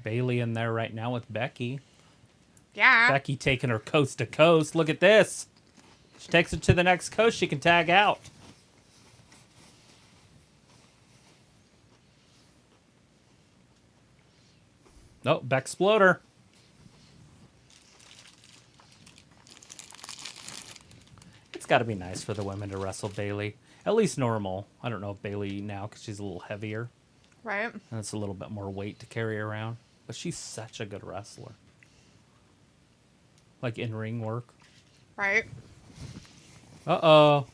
Bailey in there right now with Becky. Yeah. Becky taking her coast to coast. Look at this. She takes it to the next coast. She can tag out. Oh, Becksploder. It's got to be nice for the women to wrestle Bailey. At least normal. I don't know if Bailey now because she's a little heavier. Right. And it's a little bit more weight to carry around. But she's such a good wrestler. Like in ring work. Right. Uh-oh.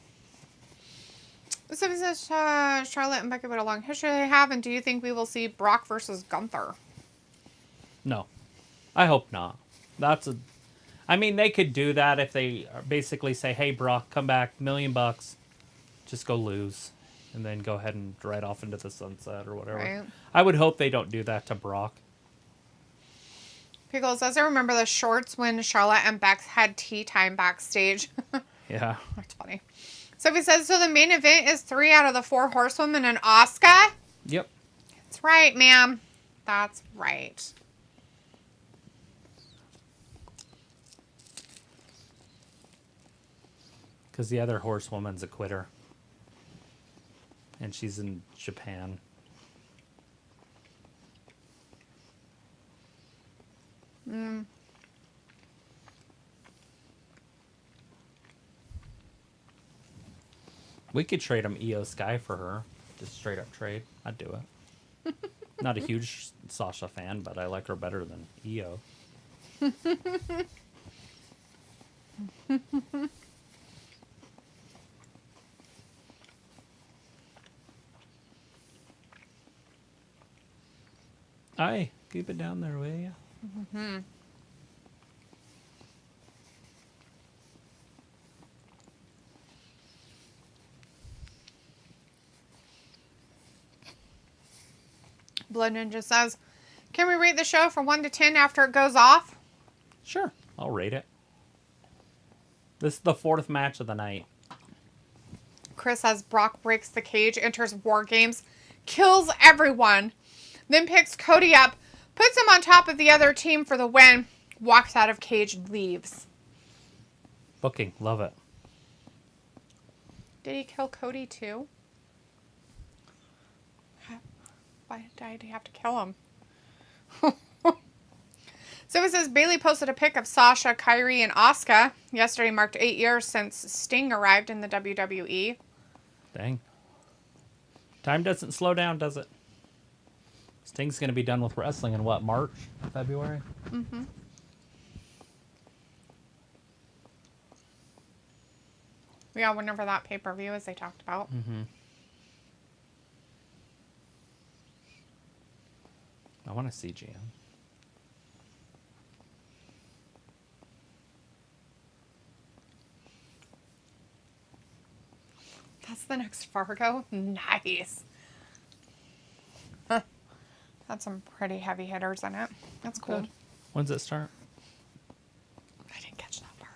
Sophie says, Charlotte and Becky, what a long history they have. And do you think we will see Brock versus Gunther? No. I hope not. I mean, they could do that if they basically say, hey, Brock, come back, $1 million. Just go lose. And then go ahead and ride off into the sunset or whatever. Right. I would hope they don't do that to Brock. Pickles says, I remember the shorts when Charlotte and Bex had tea time backstage. Yeah. That's funny. Sophie says, so the main event is 3 out of the 4 horsewomen and Asuka? Yep. That's right, ma'am. That's right. Because the other horsewoman's a quitter. And she's in Japan. We could trade him Io Sky for her. Just straight up trade. I'd do it. Not a huge Sasha fan, but I like her better than Io. Aye, keep it down there, will ya? Mm-hmm. Blood Ninja says, can we rate the show from 1 to 10 after it goes off? Sure, I'll rate it. This is the 4th match of the night. Chris says Brock breaks the cage, enters War Games, kills everyone, then picks Cody up, puts him on top of the other team for the win, walks out of cage, leaves. Booking, love it. Did he kill Cody too? Why did he have to kill him? So it says Bailey posted a pic of Sasha, Kyrie, and Asuka. Yesterday marked 8 years since Sting arrived in the WWE. Dang. Time doesn't slow down, does it? Sting's going to be done with wrestling in what, March? February? Mm-hmm. Yeah, whenever that pay-per-view is they talked about. Mm-hmm. I want to see GM. That's the next Fargo? Nice. Huh. That's some pretty heavy hitters in it. That's cool. Good. When's it start? I didn't catch that part.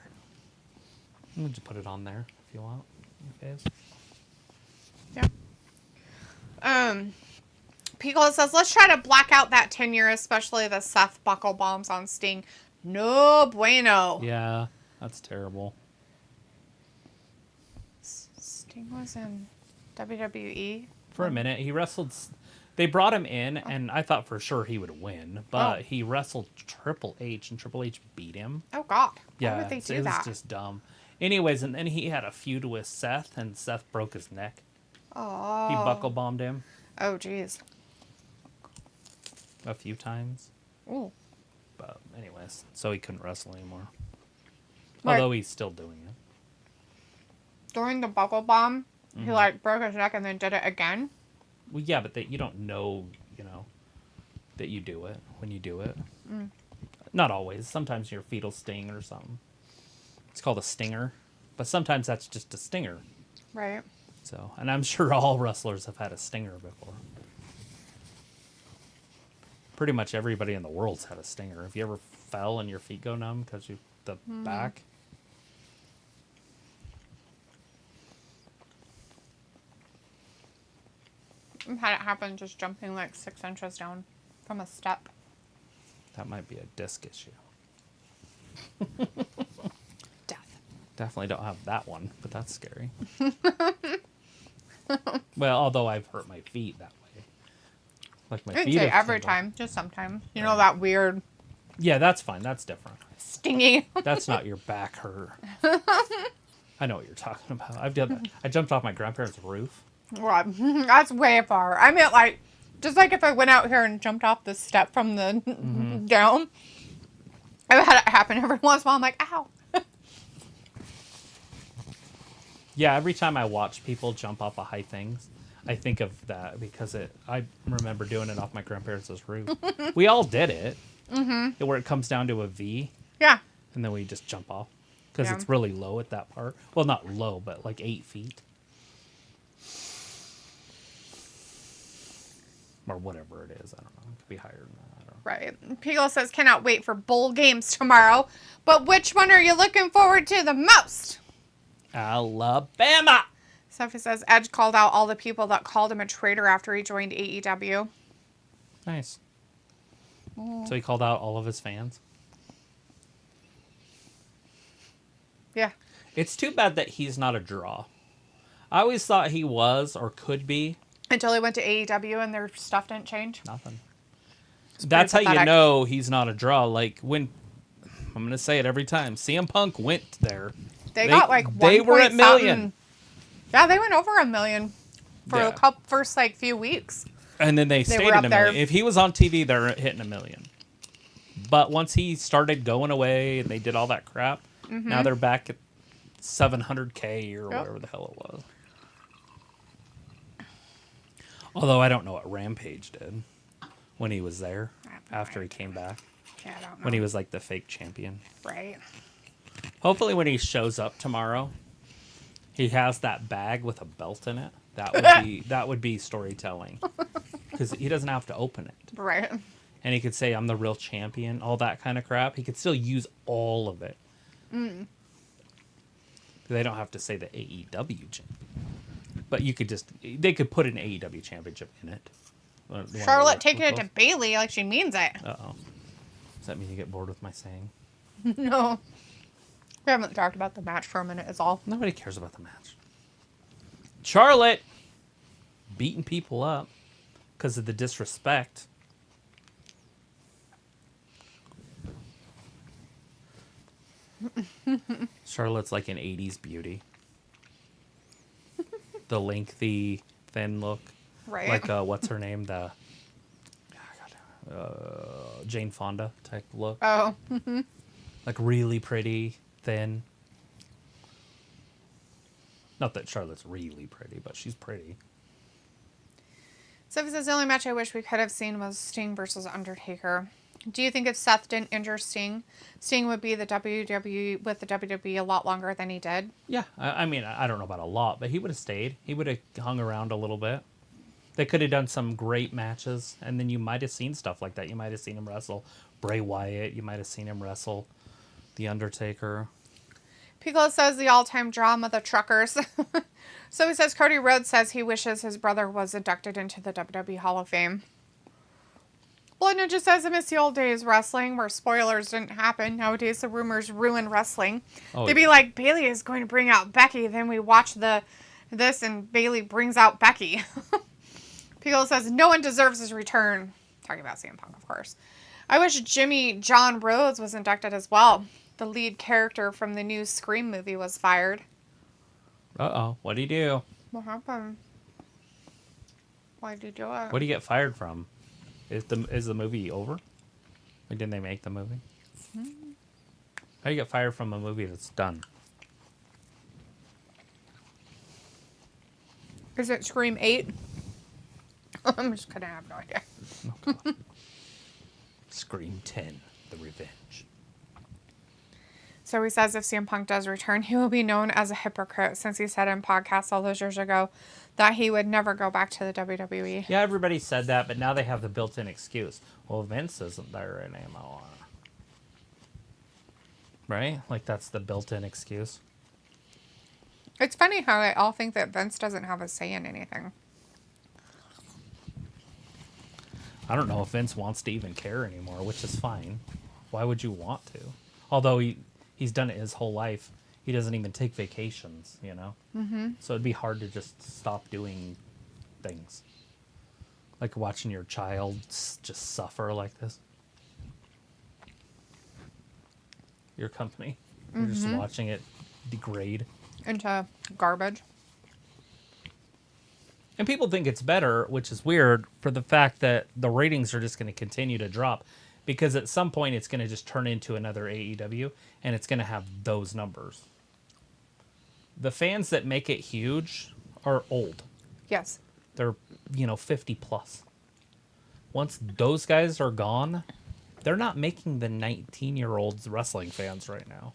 We'll just put it on there if you want. Okay. Yeah. Pico says, let's try to black out that tenure, especially the Seth buckle bombs on Sting. No bueno. Yeah, that's terrible. Sting was in WWE. For a minute, he wrestled. They brought him in, and I thought for sure he would win, but he wrestled Triple H, and Triple H beat him. Oh, God. Yeah, Why would they do it that? was just dumb. Anyways, and then he had a feud with Seth, and Seth broke his neck. Oh. He buckle bombed him Oh, jeez. a few times. Ooh. But anyways, so he couldn't wrestle anymore. Right. Although he's still doing it. During the buckle bomb, he, broke his neck and then did it again? Well, yeah, but you don't know, that you do it when you do it. Not always. Sometimes your feet will sting or something. It's called a stinger. But sometimes that's just a stinger. Right. So, and I'm sure all wrestlers have had a stinger before. Pretty much everybody in the world's had a stinger. Have you ever fell and your feet go numb because you the back? I've had it happen just jumping like 6 inches down from a step. That might be a disc issue. Death. Definitely don't have that one, but that's scary. Well, although I've hurt my feet that way. Like my I didn't feet say have every tingled. time, just sometimes. You know that weird Yeah, that's fine. That's different. stingy. That's not your back hurt. I know what you're talking about. I've done that. I jumped off my grandparents' roof. Well, that's way far. I meant like, just like if I went out here and jumped off the step from the down. I've had it happen every once in a while. I'm like, ow. Yeah, every time I watch people jump off of high things, I think of that because I remember doing it off my grandparents' roof. We all did it. Mm-hmm. Where it comes down to a V, Yeah. and then we just jump off. Because Yeah. it's really low at that part. Well, not low, but like 8 feet. Or whatever it is. I don't know. It could be higher than that. I don't know. Right. Pico says, cannot wait for bowl games tomorrow. But which one are you looking forward to the most? Alabama! Sophie says, Edge called out all the people that called him a traitor after he joined AEW. Nice. So he called out all of his fans. Yeah. It's too bad that he's not a draw. I always thought he was or could be. Until he went to AEW and their stuff didn't change. Nothing. That's how you pathetic. know he's not a draw. Like when, I'm going to say it every time, CM Punk went there. They got like 1 They were at million. Yeah, they went over 1 million for Yeah. the couple first like few weeks. And then they stayed were at up a million. there. If he was on TV, they're hitting 1 million. But once he started going away and they did all that crap, now they're back at 700K or whatever the hell it was. Although I don't know what Rampage did when he was there after he came back. Yeah, I don't know. When he was like the fake champion. Right. Hopefully when he shows up tomorrow, he has that bag with a belt in it. That would be storytelling. Because he doesn't have to open it. Right. And he could say, I'm the real champion, all that kind of crap. He could still use all of it. They don't have to say the AEW champion. But they could put an AEW championship in it. Charlotte taking it to Bailey like she means it. Uh-oh. Does that mean you get bored with my saying? No. We haven't talked about the match for a minute is all. Nobody cares about the match. Charlotte beating people up because of the disrespect. Charlotte's like an 80s beauty. The lengthy, thin look. Right. Like, what's her name? Jane Fonda type look. Oh. Like really pretty, thin. Not that Charlotte's really pretty, but she's pretty. Sophie says the only match I wish we could have seen was Sting versus Undertaker. Do you think if Seth didn't injure Sting, Sting would be with the WWE a lot longer than he did? Yeah, I mean, I don't know about a lot, but he would have stayed. He would have hung around a little bit. They could have done some great matches, and then you might have seen stuff like that. You might have seen him wrestle Bray Wyatt. You might have seen him wrestle The Undertaker. Piccolo says the all-time drama, the truckers. So he says Cody Rhodes says he wishes his brother was inducted into the WWE Hall of Fame. Blood Ninja says I miss the old days wrestling where spoilers didn't happen. Nowadays the rumors ruin wrestling. Oh, They'd be like, Bailey is going to bring out Becky. Then we watch this and Bailey brings out Becky. Piccolo says no one deserves his return. Talking about CM Punk, of course. I wish Jimmy John Rhodes was inducted as well. The lead character from the new Scream movie was fired. Uh-oh. What'd he do? What happened? Why did he do it? What did he get fired from? Is the movie over? Like, didn't they make the movie? How do you get fired from a movie that's done? Is it Scream 8? I'm just kidding. I have no idea. Oh, God. Scream 10. the revenge. So he says if CM Punk does return, he will be known as a hypocrite since he said in podcasts all those years ago that he would never go back to the WWE. Yeah, everybody said that, but now they have the built-in excuse. Well, Vince isn't there anymore. Right? Like, that's the built-in excuse. It's funny how they all think that Vince doesn't have a say in anything. I don't know if Vince wants to even care anymore, which is fine. Why would you want to? Although he's done it his whole life. He doesn't even take vacations, you know? Mm-hmm. So it'd be hard to just stop doing things. Like watching your child just suffer like this. Your company. You're just watching it degrade. Into garbage. And people think it's better, which is weird, for the fact that the ratings are just going to continue to drop. Because at some point it's going to just turn into another AEW, and it's going to have those numbers. The fans that make it huge are old. Yes. They're, 50 plus. Once those guys are gone, they're not making the 19-year-olds wrestling fans right now.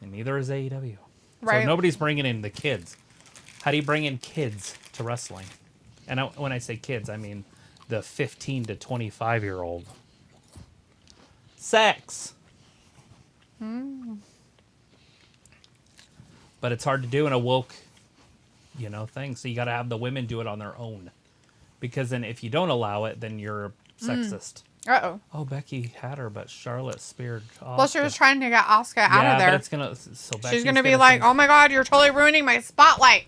And neither is AEW. Right. So nobody's bringing in the kids. How do you bring in kids to wrestling? And when I say kids, I mean the 15 to 25-year-old. Sex. But it's hard to do in a woke, thing. So you got to have the women do it on their own. Because then if you don't allow it, then you're sexist. Uh-oh. Oh, Becky had her, but Charlotte speared Asuka. Well, she was trying to get Asuka out of there. But it's gonna. So she's gonna be like, "Oh my God, you're totally ruining my spotlight."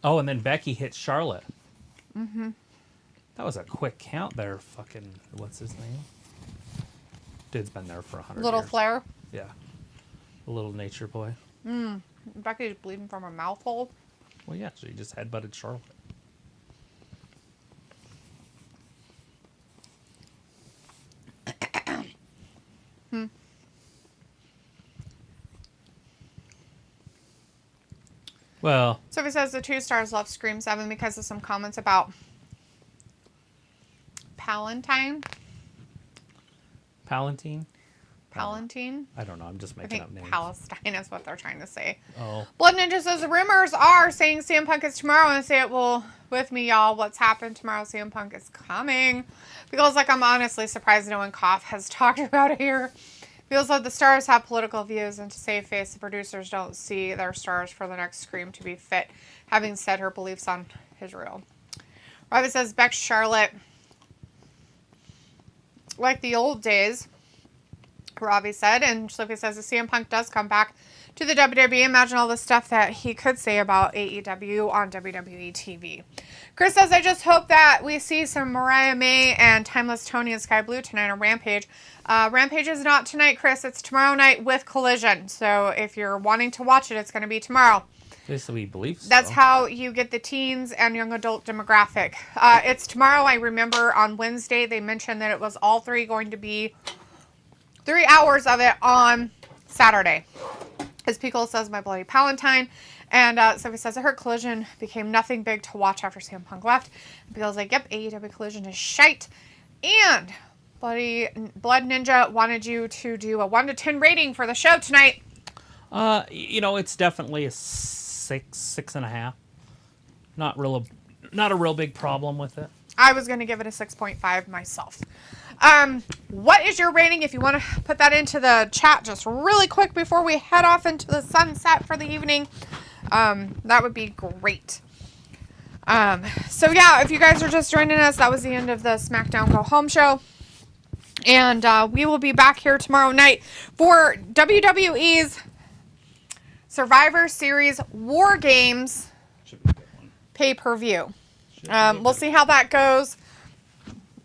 Oh, and then Becky hit Charlotte. Mm-hmm. That was a quick count there. Fucking, what's his name? Dude's been there for 100 Little years. Flair. Yeah. A little nature boy. Becky's bleeding from her mouth hole. Well, yeah, so he just headbutted Charlotte. Well. So he says the 2 stars left Scream 7 because of some comments about Palantine. Palantine? Palantine? I don't know. I'm just I making think up names. Palestine is what they're trying to say. Oh. Blood Ninja says the rumors are saying CM Punk is tomorrow. And say it will with me, y'all. What's happened tomorrow? CM Punk is coming. Feels like I'm honestly surprised no one has talked about it here. Feels like the stars have political views, and to save face, the producers don't see their stars for the next Scream to be fit, having said her beliefs on Israel. Robbie says Beck Charlotte, like the old days. Robbie said, and Sophie says if CM Punk does come back to the WWE, imagine all the stuff that he could say about AEW on WWE TV. Chris says, I just hope that we see some Mariah May and Timeless Tony and Sky Blue tonight on Rampage. Rampage is not tonight, Chris. It's tomorrow night with Collision. So if you're wanting to watch it, it's going to be tomorrow. Yes, we believe so. That's how you get the teens and young adult demographic. It's tomorrow. I remember on Wednesday they mentioned that it was all 3 going to be 3 hours of it on Saturday. As Pickle says, my bloody Palantine. And Sophie says, I heard Collision became nothing big to watch after CM Punk left. And Pickle's like, yep, AEW Collision is shite. And Blood Ninja wanted you to do a 1 to 10 rating for the show tonight. It's definitely a 6.5. Not a real big problem with it. I was going to give it a 6.5 myself. What is your rating? If you want to put that into the chat just really quick before we head off into the sunset for the evening, that would be great. So yeah, if you guys are just joining us, that was the end of the SmackDown Go Home show. And we will be back here tomorrow night for WWE's Survivor Series War Games pay-per-view. We'll see how that goes.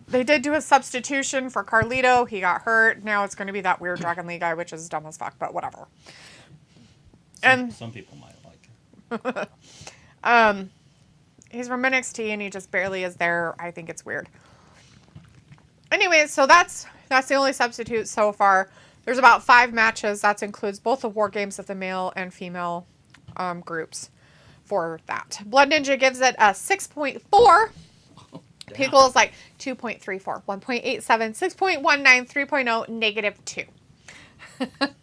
They did do a substitution for Carlito. He got hurt. Now it's going to be that weird Dragon Lee guy, which is dumb as fuck, but whatever. Some people might like it. He's from NXT and he just barely is there. I think it's weird. Anyways, so that's the only substitute so far. There's about 5 matches. That includes both the War Games of the male and female groups for that. Blood Ninja gives it a 6.4. Pickle is like 2.34, 1.87, 6.19, 3.0, -2.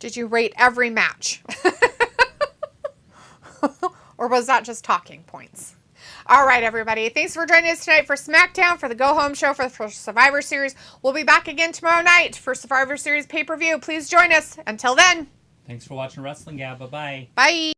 Did you rate every match? Or was that just talking points? All right, everybody. Thanks for joining us tonight for SmackDown, for the Go Home show, for Survivor Series. We'll be back again tomorrow night for Survivor Series pay-per-view. Please join us. Until then. Thanks for watching Wrestling Gab. Bye-bye. Bye.